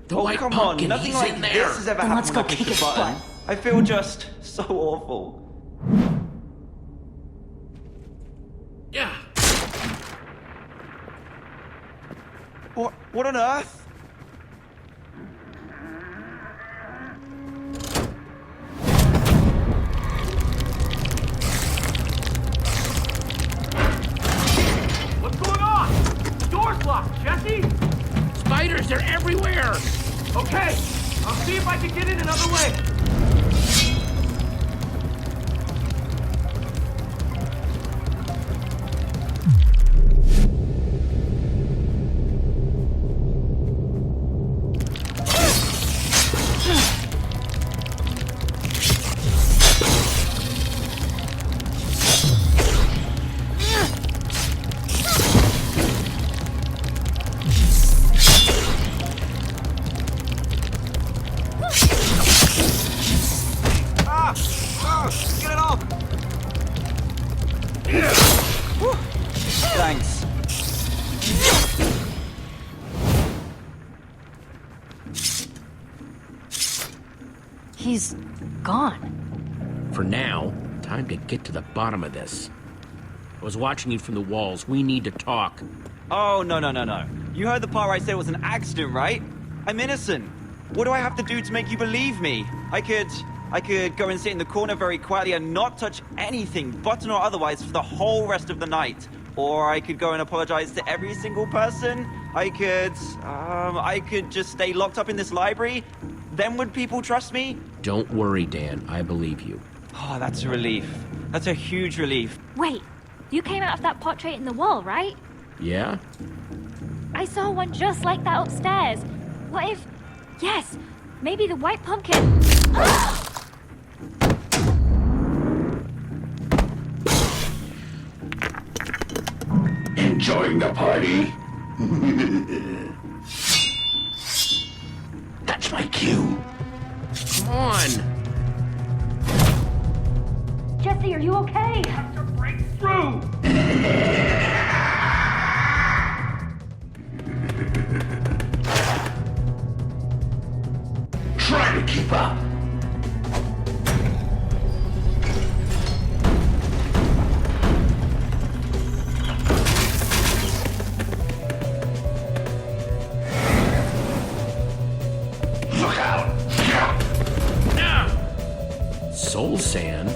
The oh, White come Pumpkin, on. Nothing he's like in there. this has ever Then let's happened go when I kick push the his button. butt. I feel just so awful. Yeah. What on earth? What's going on? The door's locked, Jesse! Spiders, they're everywhere! Okay, I'll see if I can get in another way. Get it off! Thanks. He's gone. For now, time to get to the bottom of this. I was watching you from the walls. We need to talk. Oh, no. You heard the part where I said it was an accident, right? I'm innocent. What do I have to do to make you believe me? I could go and sit in the corner very quietly and not touch anything, button or otherwise, for the whole rest of the night. Or I could go and apologize to every single person. I could just stay locked up in this library. Then would people trust me? Don't worry, Dan. I believe you. Oh, that's a relief. That's a huge relief. Wait, you came out of that portrait in the wall, right? Yeah? I saw one just like that upstairs. What if... Yes, maybe the White Pumpkin... Enjoying the party? That's my cue. Come on! Jesse, are you okay? To break through! Try to keep up. Look out! Soul sand?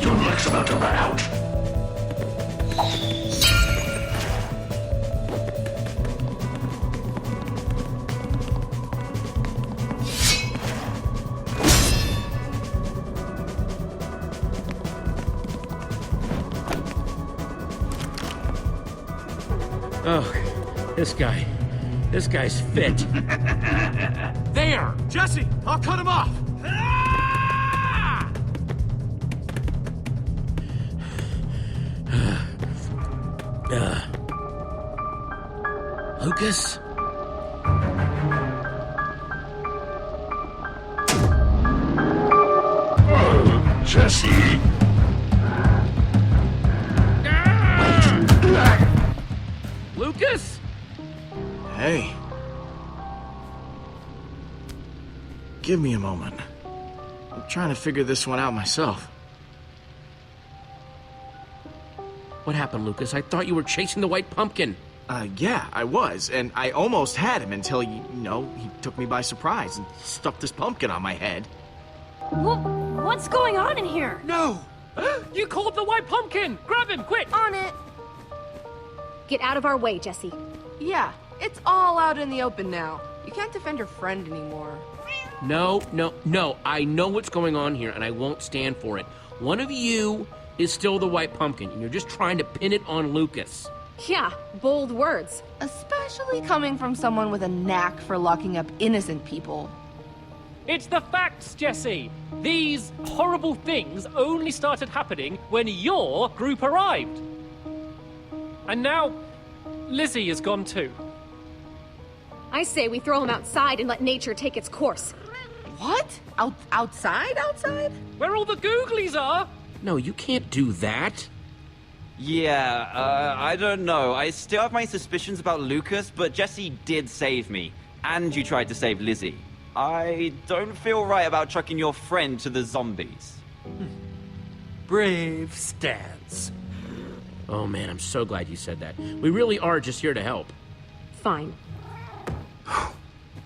Your luck's about to run out. Oh, this guy's fit. There! Jesse, I'll cut him off! Lucas? Jesse! Lucas? Hey. Give me a moment. I'm trying to figure this one out myself. What happened, Lucas? I thought you were chasing the white pumpkin. Yeah, I was, and I almost had him until, he took me by surprise and stuffed this pumpkin on my head. What's going on in here? No! You called the white pumpkin! Grab him, quick! On it. Get out of our way, Jesse. Yeah, it's all out in the open now. You can't defend your friend anymore. No. I know what's going on here, and I won't stand for it. One of you is still the white pumpkin, and you're just trying to pin it on Lucas. Yeah, bold words. Especially coming from someone with a knack for locking up innocent people. It's the facts, Jesse! These horrible things only started happening when your group arrived. And now, Lizzie is gone too. I say we throw him outside and let nature take its course. What? Outside? Where all the googlies are! No, you can't do that. Yeah, I don't know. I still have my suspicions about Lucas, but Jesse did save me. And you tried to save Lizzie. I don't feel right about chucking your friend to the zombies. Brave stance. Oh man, I'm so glad you said that. We really are just here to help. Fine.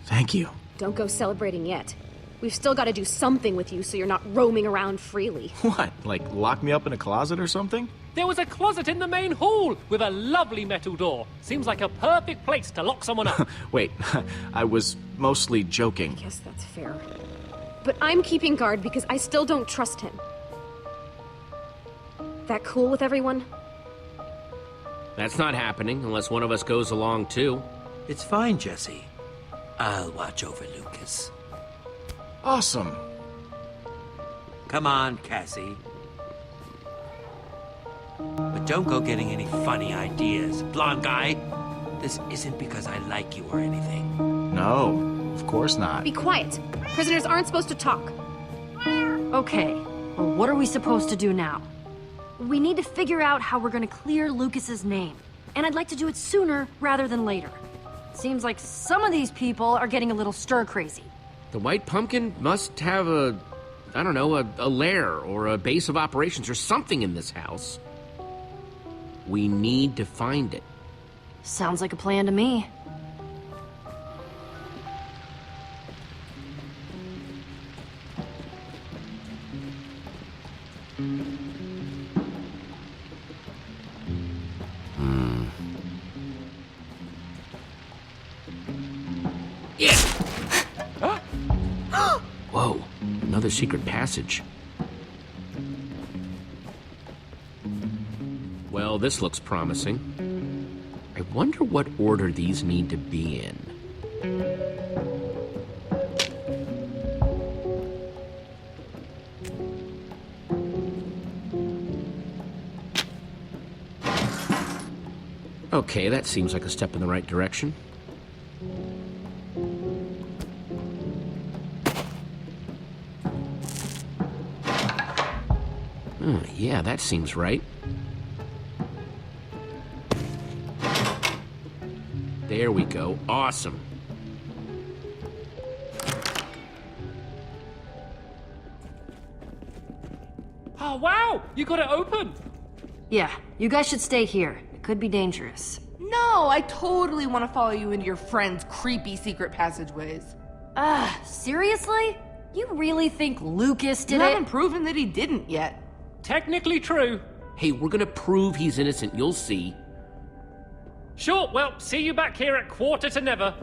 Thank you. Don't go celebrating yet. We've still got to do something with you so you're not roaming around freely. What, like lock me up in a closet or something? There was a closet in the main hall with a lovely metal door. Seems like a perfect place to lock someone up. Wait, I was mostly joking. I guess that's fair. But I'm keeping guard because I still don't trust him. That cool with everyone? That's not happening unless one of us goes along too. It's fine, Jesse. I'll watch over Lucas. Awesome. Come on, Cassie. But don't go getting any funny ideas, blonde guy. This isn't because I like you or anything. No, of course not. Be quiet. Prisoners aren't supposed to talk. Okay, well, what are we supposed to do now? We need to figure out how we're gonna clear Lucas's name. And I'd like to do it sooner rather than later. Seems like some of these people are getting a little stir-crazy. The white pumpkin must have a lair or a base of operations or something in this house. We need to find it. Sounds like a plan to me. Yeah! Whoa, another secret passage. Well, this looks promising. I wonder what order these need to be in. Okay, that seems like a step in the right direction. Yeah, that seems right. There we go. Awesome. Oh, wow! You got it open! Yeah, you guys should stay here. It could be dangerous. No, I totally want to follow you into your friend's creepy secret passageways. Seriously? You really think Lucas did You it? haven't proven that he didn't yet. Technically true. Hey, we're gonna prove he's innocent. You'll see. Sure, well, see you back here at 8:45.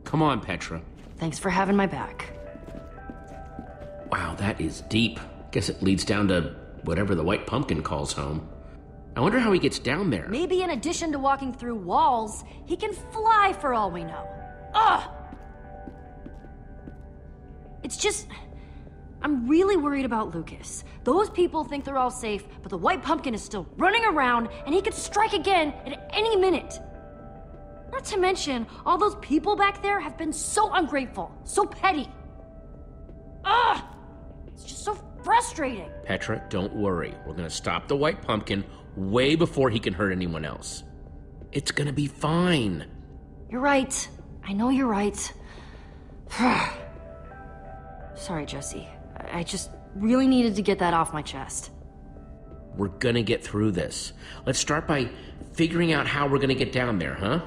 Come on, Petra. Thanks for having my back. Wow, that is deep. Guess it leads down to whatever the white pumpkin calls home. I wonder how he gets down there. Maybe in addition to walking through walls, he can fly for all we know. Ugh! It's just... I'm really worried about Lucas. Those people think they're all safe, but the White Pumpkin is still running around, and he could strike again at any minute. Not to mention, all those people back there have been so ungrateful, so petty. Ugh! It's just so frustrating. Petra, don't worry. We're gonna stop the White Pumpkin way before he can hurt anyone else. It's gonna be fine. You're right. I know you're right. Sorry, Jesse. I just really needed to get that off my chest. We're gonna get through this. Let's start by figuring out how we're gonna get down there, huh?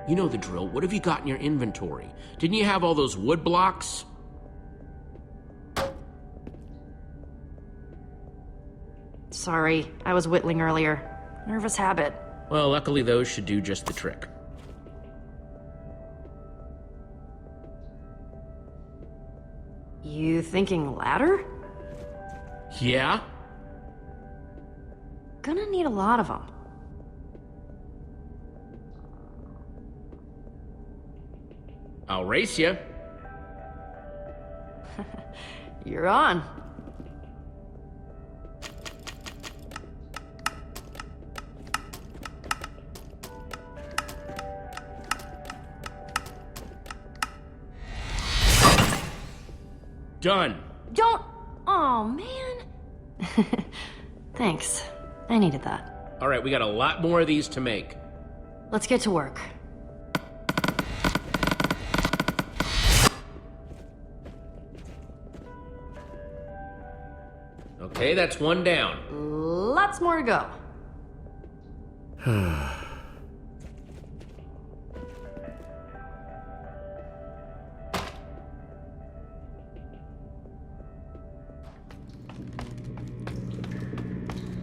You know the drill. What have you got in your inventory? Didn't you have all those wood blocks? Sorry, I was whittling earlier. Nervous habit. Well, luckily those should do just the trick. You thinking ladder? Yeah? Gonna need a lot of them. I'll race you. You're on. Done. Don't... Oh, man. Thanks. I needed that. All right, we got a lot more of these to make. Let's get to work. Okay, that's one down. Lots more to go.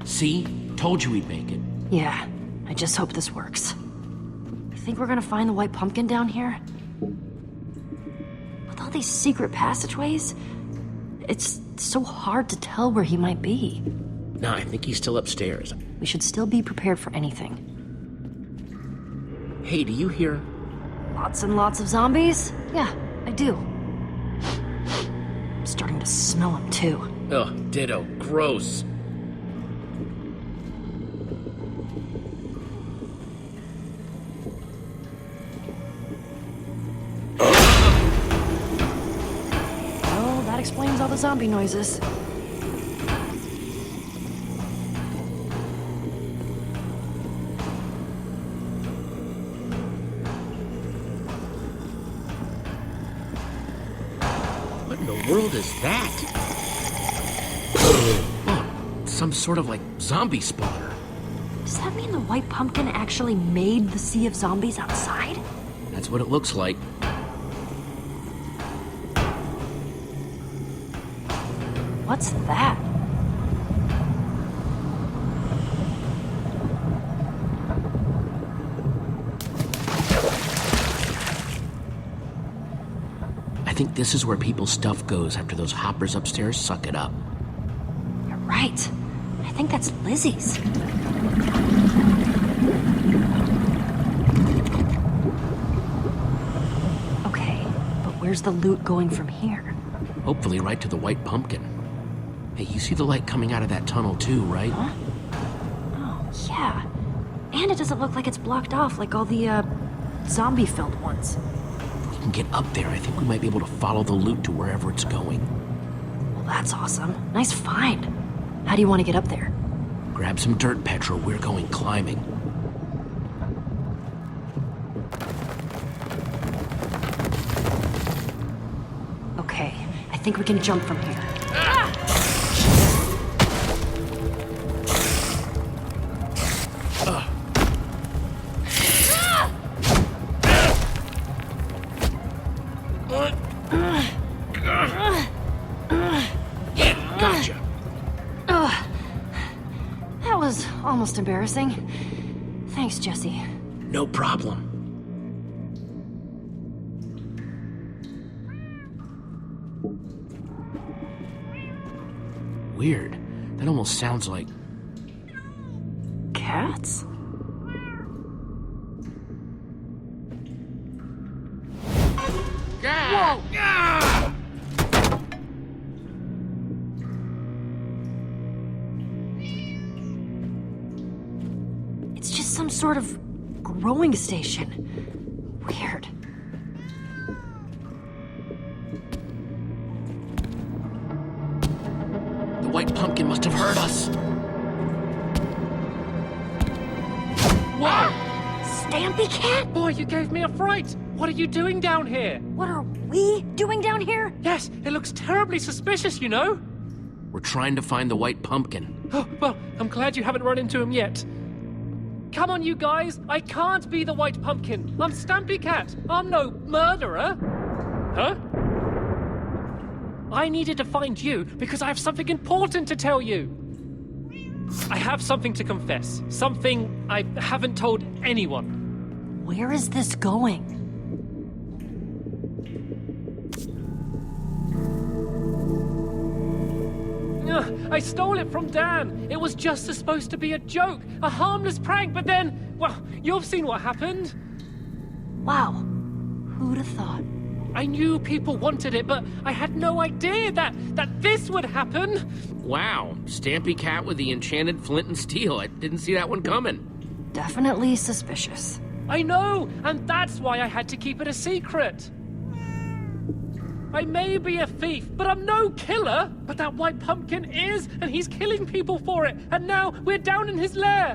See? Told you we'd make it. Yeah, I just hope this works. You think we're gonna find the White Pumpkin down here? With all these secret passageways, it's so hard to tell where he might be. No, I think he's still upstairs. We should still be prepared for anything. Hey, do you hear? Lots and lots of zombies? Yeah, I do. I'm starting to smell them too. Ugh, ditto. Gross. Well, that explains all the zombie noises. What in the world is that? Oh, some sort of like zombie spawner. Does that mean the White Pumpkin actually made the sea of zombies outside? That's what it looks like. What's that? I think this is where people's stuff goes after those hoppers upstairs suck it up. You're right. I think that's Lizzie's. Okay, but where's the loot going from here? Hopefully right to the White Pumpkin. Hey, you see the light coming out of that tunnel too, right? Huh? Oh, yeah. And it doesn't look like it's blocked off like all the, zombie-filled ones. If we can get up there, I think we might be able to follow the loot to wherever it's going. Well, that's awesome. Nice find. How do you want to get up there? Grab some dirt, Petra. We're going climbing. Okay, I think we can jump from here. Gotcha. That was almost embarrassing. Thanks, Jesse. No problem. Weird. That almost sounds like... Cats? Whoa! some sort of growing station. Weird. The white pumpkin must have heard us. Whoa! Stampy Cat? Boy, you gave me a fright! What are you doing down here? What are we doing down here? Yes, it looks terribly suspicious, you know? We're trying to find the white pumpkin. Oh, well, I'm glad you haven't run into him yet. Come on, you guys! I can't be the white pumpkin! I'm Stampy Cat! I'm no murderer! Huh? I needed to find you because I have something important to tell you! I have something to confess. Something I haven't told anyone. Where is this going? I stole it from Dan. It was just supposed to be a joke, a harmless prank, but then, well, you've seen what happened. Wow. Who'd have thought? I knew people wanted it, but I had no idea that this would happen. Wow, Stampy Cat with the enchanted flint and steel. I didn't see that one coming. Definitely suspicious. I know, and that's why I had to keep it a secret. I may be a thief, but I'm no killer. But that white pumpkin is, and he's killing people for it. And now we're down in his lair.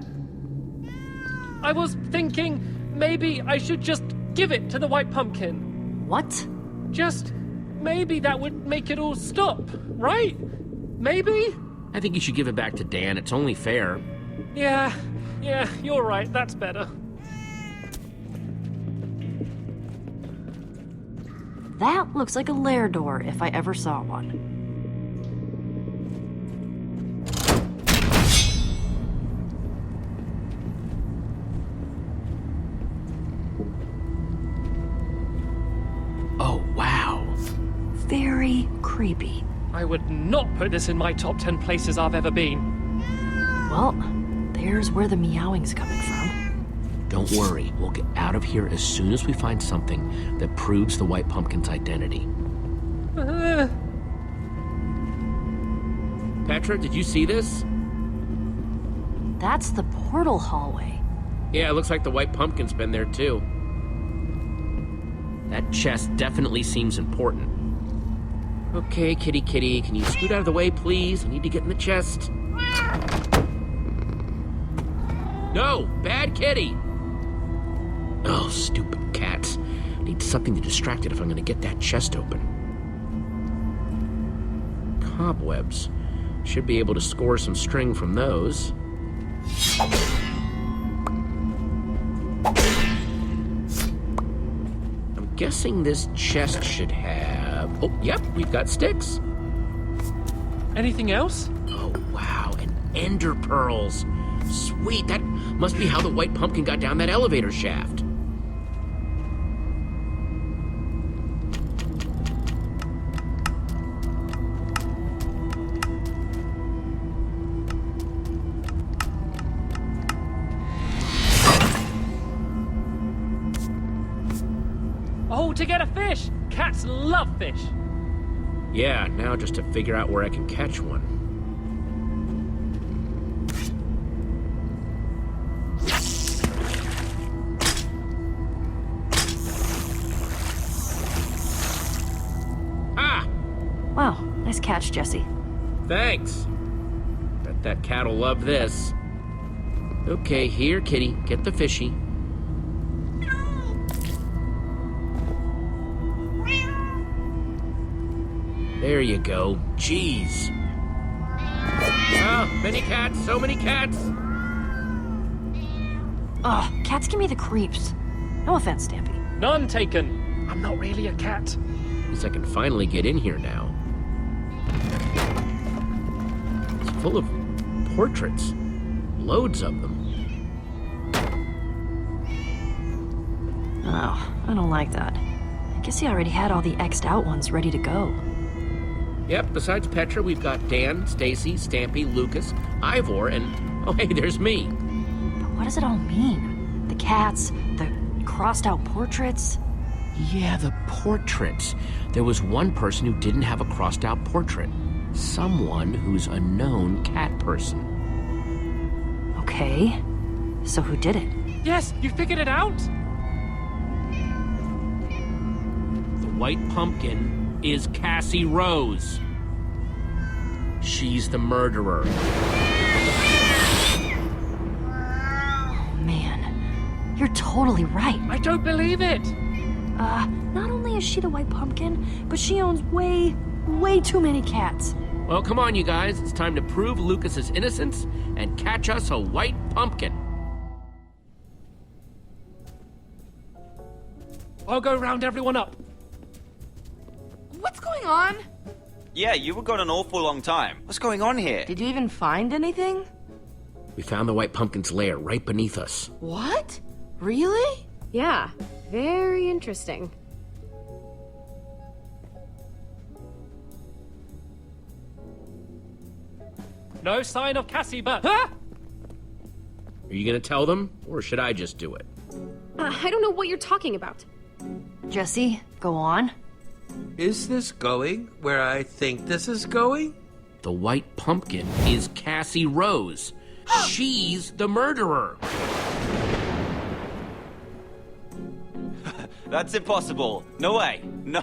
I was thinking maybe I should just give it to the white pumpkin. What? Just maybe that would make it all stop, right? Maybe? I think you should give it back to Dan. It's only fair. Yeah, you're right. That's better. That looks like a lair door if I ever saw one. Oh, wow. Very creepy. I would not put this in my top 10 places I've ever been. Well, there's where the meowing's coming from. Don't worry, we'll get out of here as soon as we find something that proves the white pumpkin's identity. Petra, did you see this? That's the portal hallway. Yeah, it looks like the white pumpkin's been there too. That chest definitely seems important. Okay, kitty, can you scoot out of the way, please? I need to get in the chest. No, bad kitty! Oh, stupid cats. I need something to distract it if I'm gonna get that chest open. Cobwebs. Should be able to score some string from those. I'm guessing this chest should have... Oh, yep, we've got sticks. Anything else? Oh, wow, and ender pearls. Sweet, that must be how the white pumpkin got down that elevator shaft. Oh, to get a fish! Cats love fish! Yeah, now just to figure out where I can catch one. Ah! Wow, nice catch, Jesse. Thanks. Bet that cat'll love this. Okay, here, kitty. Get the fishy. There you go. Jeez. Oh, many cats, so many cats. Ugh, cats give me the creeps. No offense, Stampy. None taken. I'm not really a cat. At least I can finally get in here now. It's full of portraits. Loads of them. Oh, I don't like that. I guess he already had all the X'd out ones ready to go. Yep, besides Petra, we've got Dan, Stacy, Stampy, Lucas, Ivor, and... oh, hey, there's me. But what does it all mean? The cats, the crossed out portraits? Yeah, the portraits. There was one person who didn't have a crossed out portrait. Someone who's a known cat person. Okay. So who did it? Yes, you figured it out? The White Pumpkin is Cassie Rose. She's the murderer. Oh, man. You're totally right. I don't believe it. Not only is she the White Pumpkin, but she owns way too many cats. Well, come on, you guys. It's time to prove Lucas's innocence and catch us a White Pumpkin. I'll go round everyone up. What's going on? Yeah, you were gone an awful long time. What's going on here? Did you even find anything? We found the White Pumpkin's lair right beneath us. What? Really? Yeah, very interesting. No sign of Cassie, but... Are you gonna tell them, or should I just do it? I don't know what you're talking about. Jesse, go on. Is this going where I think this is going? The White Pumpkin is Cassie Rose. She's the murderer. That's impossible. No way. No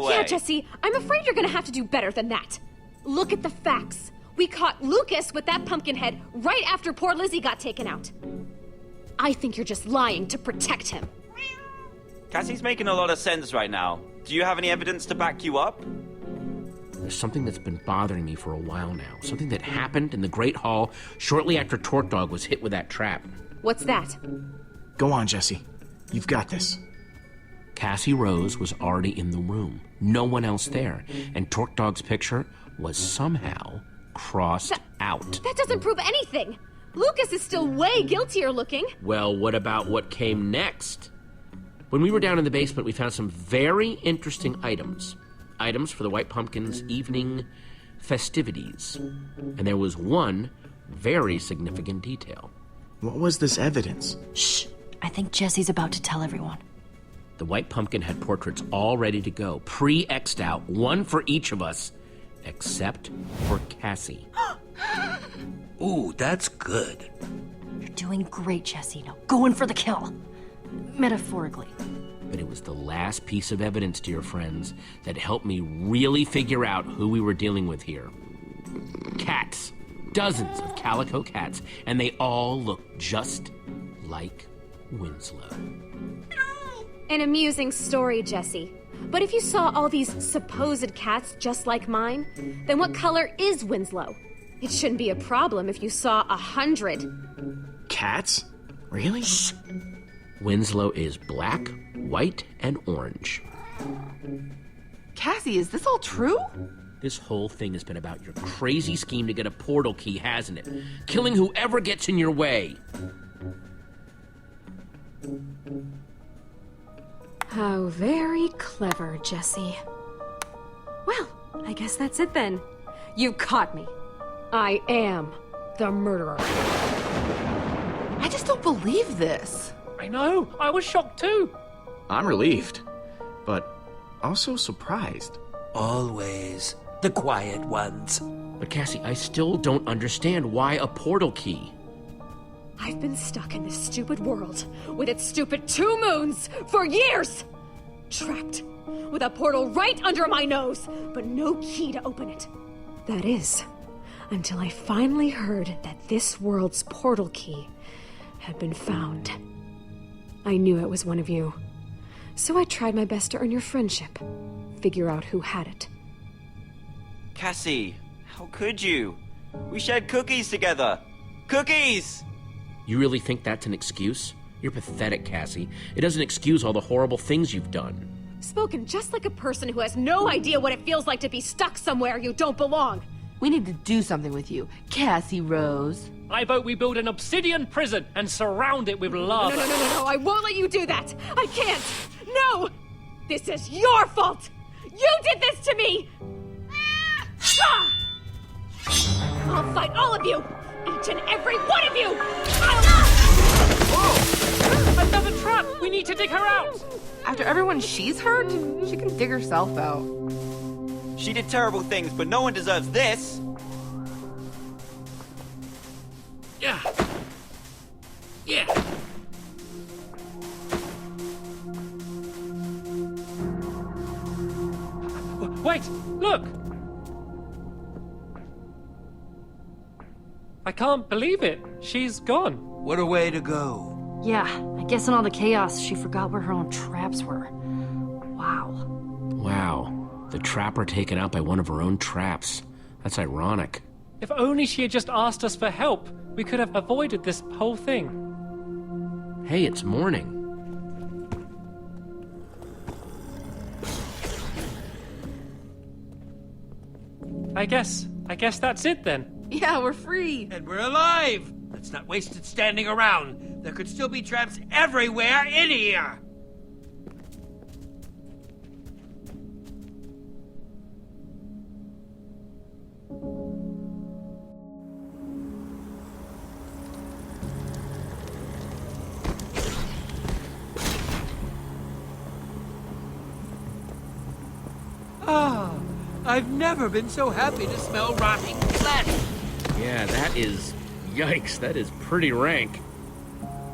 way. Yeah, Jesse, I'm afraid you're gonna have to do better than that. Look at the facts. We caught Lucas with that pumpkin head right after poor Lizzie got taken out. I think you're just lying to protect him. Cassie's making a lot of sense right now. Do you have any evidence to back you up? There's something that's been bothering me for a while now. Something that happened in the Great Hall shortly after Torque Dog was hit with that trap. What's that? Go on, Jesse. You've got this. Cassie Rose was already in the room. No one else there. And Torque Dog's picture was somehow crossed out. That doesn't prove anything. Lucas is still way guiltier looking. Well, what about what came next? When we were down in the basement, we found some very interesting items. Items for the White Pumpkin's evening festivities. And there was one very significant detail. What was this evidence? Shh. I think Jesse's about to tell everyone. The White Pumpkin had portraits all ready to go, pre-X'd out, one for each of us, except for Cassie. Ooh, that's good. You're doing great, Jesse. Now go in for the kill. Metaphorically. But it was the last piece of evidence, dear friends, that helped me really figure out who we were dealing with here. Cats. Dozens of calico cats, and they all looked just like Winslow. An amusing story, Jesse. But if you saw all these supposed cats just like mine, then what color is Winslow? It shouldn't be a problem if you saw 100. Cats? Really? Shh. Winslow is black, white, and orange. Cassie, is this all true? This whole thing has been about your crazy scheme to get a portal key, hasn't it? Killing whoever gets in your way. How very clever, Jesse. Well, I guess that's it then. You caught me. I am the murderer. I just don't believe this. I know. I was shocked too. I'm relieved, but also surprised. Always the quiet ones. But Cassie, I still don't understand why a portal key. I've been stuck in this stupid world with its stupid 2 moons for years! Trapped with a portal right under my nose, but no key to open it. That is, until I finally heard that this world's portal key had been found. I knew it was one of you, so I tried my best to earn your friendship, figure out who had it. Cassie, how could you? We shared cookies together. Cookies! You really think that's an excuse? You're pathetic, Cassie. It doesn't excuse all the horrible things you've done. Spoken just like a person who has no idea what it feels like to be stuck somewhere you don't belong. We need to do something with you, Cassie Rose. I vote we build an obsidian prison and surround it with lava. No, I won't let you do that. I can't. No! This is your fault. You did this to me. I'll fight all of you. Each and every one of you. Another trap. We need to dig her out. After everyone she's hurt, she can dig herself out. She did terrible things, but no one deserves this. Yeah. Yeah. Wait! Look! I can't believe it. She's gone. What a way to go. Yeah, I guess in all the chaos, she forgot where her own traps were. Wow. Wow. The trapper taken out by one of her own traps. That's ironic. If only she had just asked us for help, we could have avoided this whole thing. Hey, it's morning. I guess that's it then. Yeah, we're free. And we're alive! Let's not waste it standing around. There could still be traps everywhere in here! Ah, I've never been so happy to smell rotting flesh. Yeah, that is... Yikes, that is pretty rank.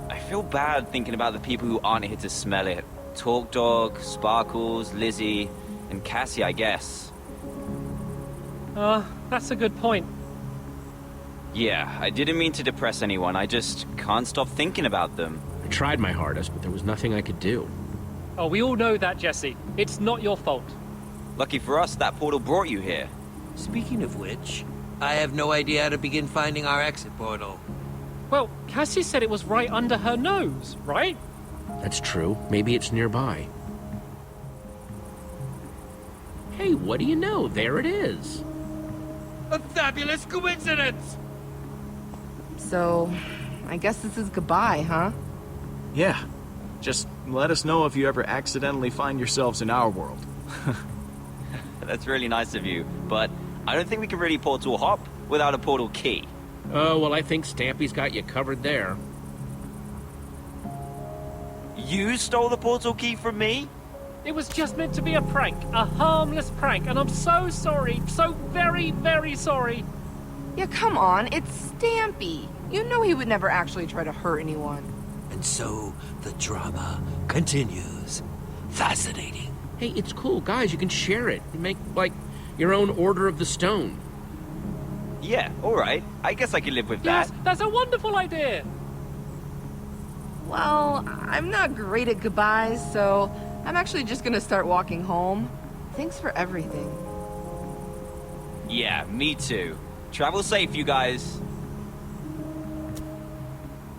I feel bad thinking about the people who aren't here to smell it. Talk Dog, Sparkles, Lizzie, and Cassie, I guess. That's a good point. Yeah, I didn't mean to depress anyone. I just can't stop thinking about them. I tried my hardest, but there was nothing I could do. Oh, we all know that, Jesse. It's not your fault. Lucky for us, that portal brought you here. Speaking of which, I have no idea how to begin finding our exit portal. Well, Cassie said it was right under her nose, right? That's true. Maybe it's nearby. Hey, what do you know? There it is. A fabulous coincidence! So, I guess this is goodbye, huh? Yeah. Just let us know if you ever accidentally find yourselves in our world. That's really nice of you, but I don't think we can really portal hop without a portal key. Oh, well, I think Stampy's got you covered there. You stole the portal key from me? It was just meant to be a prank, a harmless prank, and I'm so sorry, so very, very sorry. Yeah, come on, it's Stampy. You know he would never actually try to hurt anyone. And so, the drama continues. Fascinating. Hey, it's cool. Guys, you can share it. Make, like, your own Order of the Stone. Yeah, alright. I guess I can live with Yes, that. that's a wonderful idea. Well, I'm not great at goodbyes, so I'm actually just gonna start walking home. Thanks for everything. Yeah, me too. Travel safe, you guys.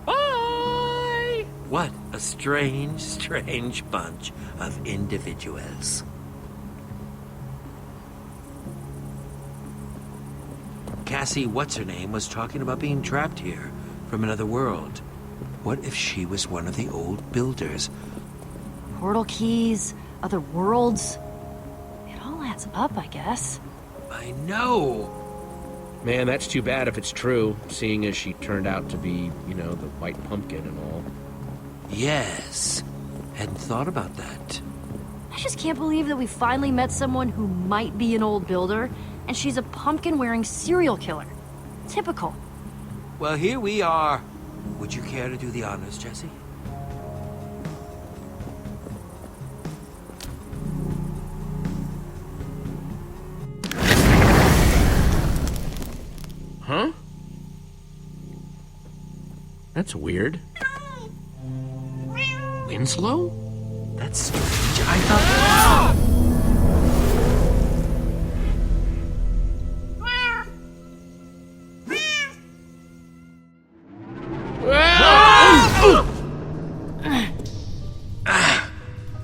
Bye! What a strange, strange bunch of individuals. Cassie, what's-her-name, was talking about being trapped here from another world. What if she was one of the old builders? Portal keys, other worlds. It all adds up, I guess. I know. Man, that's too bad if it's true, seeing as she turned out to be, you know, the white pumpkin and all. Yes. Hadn't thought about that. I just can't believe that we finally met someone who might be an old builder, and she's a pumpkin-wearing serial killer. Typical. Well, here we are. Would you care to do the honors, Jesse? Huh? That's weird. Winslow? That's strange. I thought...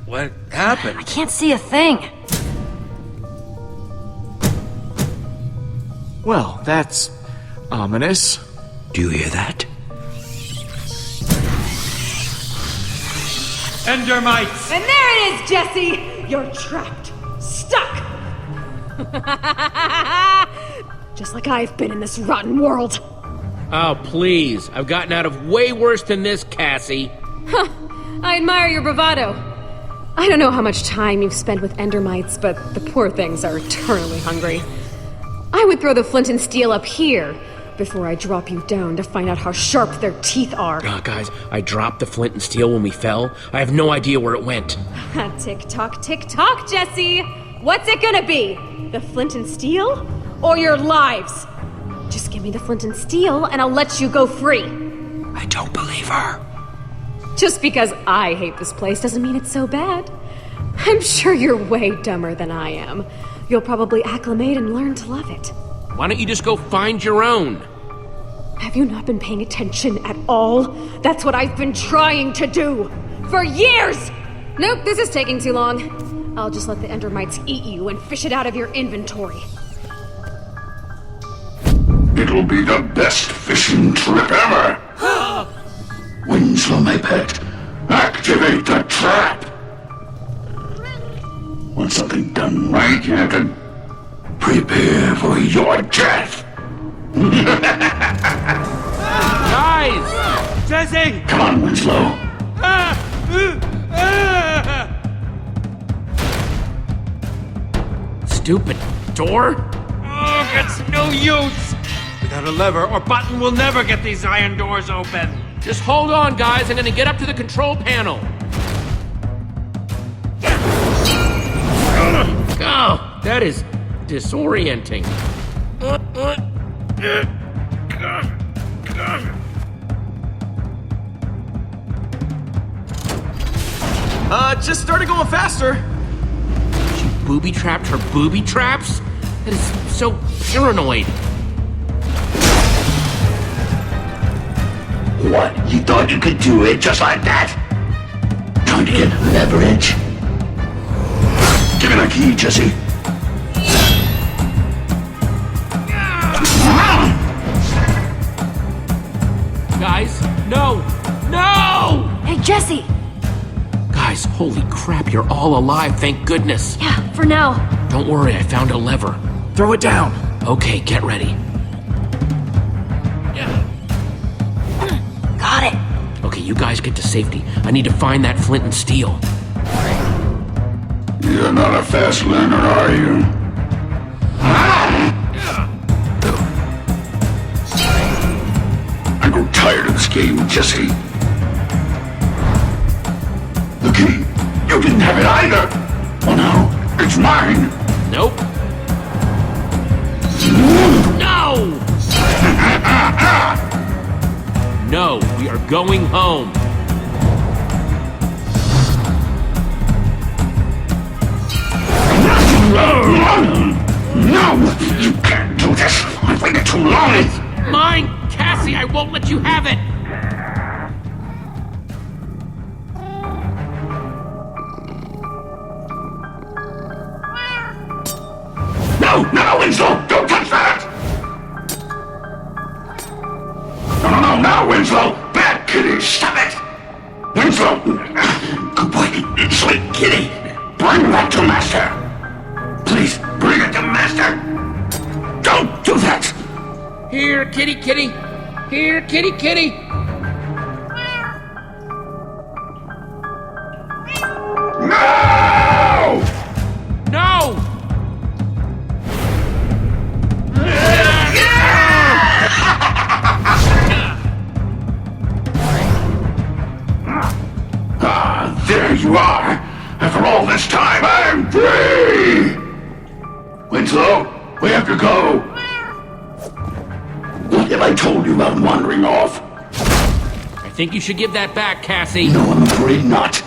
What happened? I can't see a thing. Well, that's ominous. Do you hear that? Endermites! And there it is, Jesse! You're trapped. Stuck! Just like I've been in this rotten world. Oh, please. I've gotten out of way worse than this, Cassie. Huh. I admire your bravado. I don't know how much time you've spent with Endermites, but the poor things are eternally hungry. I would throw the flint and steel up here, before I drop you down to find out how sharp their teeth are. Guys, I dropped the flint and steel when we fell. I have no idea where it went. Tick-tock, tick-tock, Jesse! What's it gonna be? The flint and steel? Or your lives? Just give me the flint and steel, and I'll let you go free. I don't believe her. Just because I hate this place doesn't mean it's so bad. I'm sure you're way dumber than I am. You'll probably acclimate and learn to love it. Why don't you just go find your own? Have you not been paying attention at all? That's what I've been trying to do! For years! Nope, this is taking too long. I'll just let the Endermites eat you and fish it out of your inventory. It'll be the best fishing trip ever! Winslow, my pet, activate the trap! Want something done right, Captain? Prepare for your death! Guys! Jesse! Come on, Winslow. Stupid door? Oh, it's no use! Without a lever or button, we'll never get these iron doors open. Just hold on, guys. I'm gonna get up to the control panel. Oh, that is disorienting. Just started going faster. She booby-trapped her booby traps? That is so paranoid. What? You thought you could do it just like that? Trying to get leverage? Give me the key, Jesse. Guys, no! No! Hey, Jesse! Guys, holy crap, you're all alive, thank goodness. Yeah, for now. Don't worry, I found a lever. Throw it down. Okay, get ready. Got it. Okay, you guys get to safety. I need to find that flint and steel. You're not a fast learner, are you? I grow tired of this game, Jesse. The key. You didn't have it either. Oh no, it's mine. Nope. No! No, we are going home. No, you can't do this. I've waited too long. It's mine, Cassie. I won't let you have it. No, Winslow! Don't touch that! No, Winslow! Bad kitty, stop it! Winslow! Good boy, sweet kitty! Bring that to Master! Please, bring it to Master! Don't do that! Here, kitty, kitty. Here, kitty, kitty. No! No! There you are! After all this time, I'm free! Winslow, we have to go! What have I told you about wandering off? I think you should give that back, Cassie. No, I'm afraid not.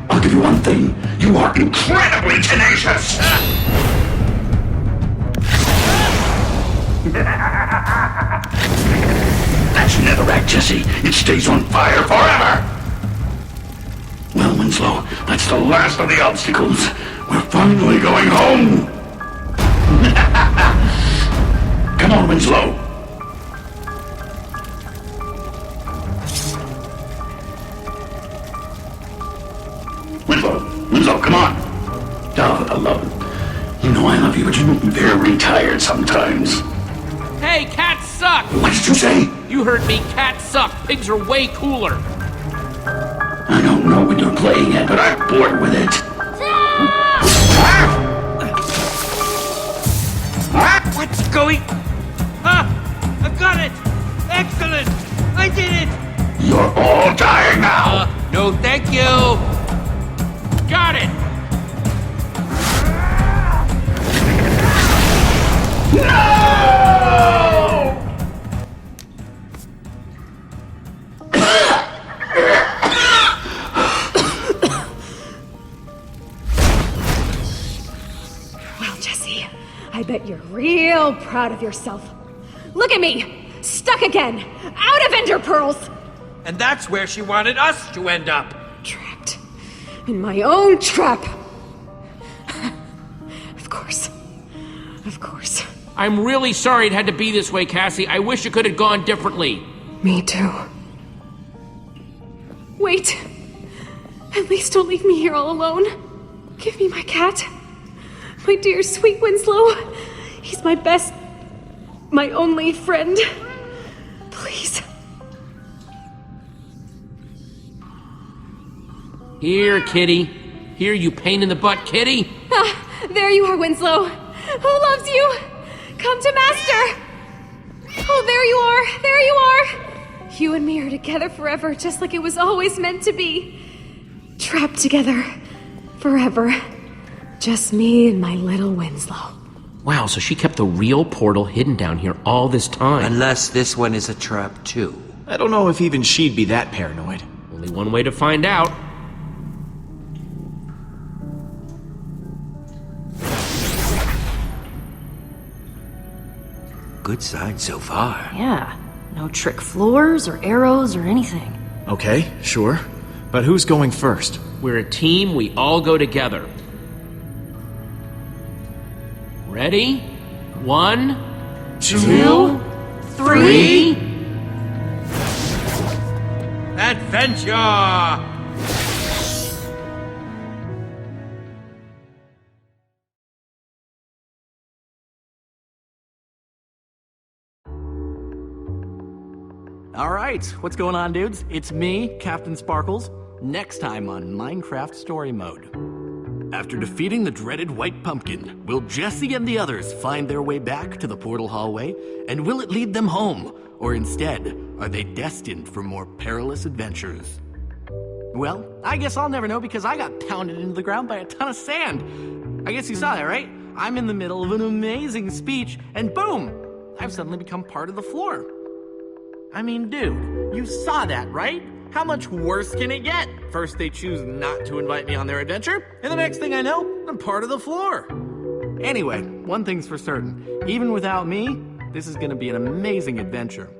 I'll give you one thing. You are incredibly tenacious! That's netherrack, Jesse. It stays on fire forever! Well, Winslow, that's the last of the obstacles. We're finally going home! Come on, Winslow. Winslow, come on. Oh, I love it. You know I love you, but you make me very tired sometimes. Hey, cats suck! What did you say? You You heard me. Cats suck. Pigs are way cooler. I don't know what you're playing at, but I'm bored with it. What's going... Ah! I've got it! Excellent! I did it! You're all dying now! No, thank you! Got it! No! Well, Jesse, I bet you're real proud of yourself. Look at me! Stuck again! Out of Ender Pearls! And that's where she wanted us to end up. Trapped. In my own trap. Of course. Of course. I'm really sorry it had to be this way, Cassie. I wish it could have gone differently. Me too. Wait. At least don't leave me here all alone. Give me my cat. My dear sweet Winslow. He's my best, my only friend. Please. Here, kitty. Here, you pain in the butt, kitty. Ah, there you are, Winslow. Who loves you? Come to Master. Oh, there you are. There you are. You and me are together forever, just like it was always meant to be. Trapped together. Forever. Just me and my little Winslow. Wow, so she kept the real portal hidden down here all this time. Unless this one is a trap, too. I don't know if even she'd be that paranoid. Only one way to find out. Good sign so far. Yeah. No trick floors or arrows or anything. Okay, sure. But who's going first? We're a team, we all go together. Ready? 1, 2, 3. Adventure! Alright, what's going on, dudes? It's me, Captain Sparkles. Next time on Minecraft Story Mode. After defeating the dreaded White Pumpkin, will Jesse and the others find their way back to the portal hallway? And will it lead them home? Or instead, are they destined for more perilous adventures? Well, I guess I'll never know because I got pounded into the ground by a ton of sand. I guess you saw that, right? I'm in the middle of an amazing speech, and boom! I've suddenly become part of the floor. I mean, dude, you saw that, right? How much worse can it get? First they choose not to invite me on their adventure, and the next thing I know, I'm part of the floor. Anyway, one thing's for certain. Even without me, this is gonna be an amazing adventure.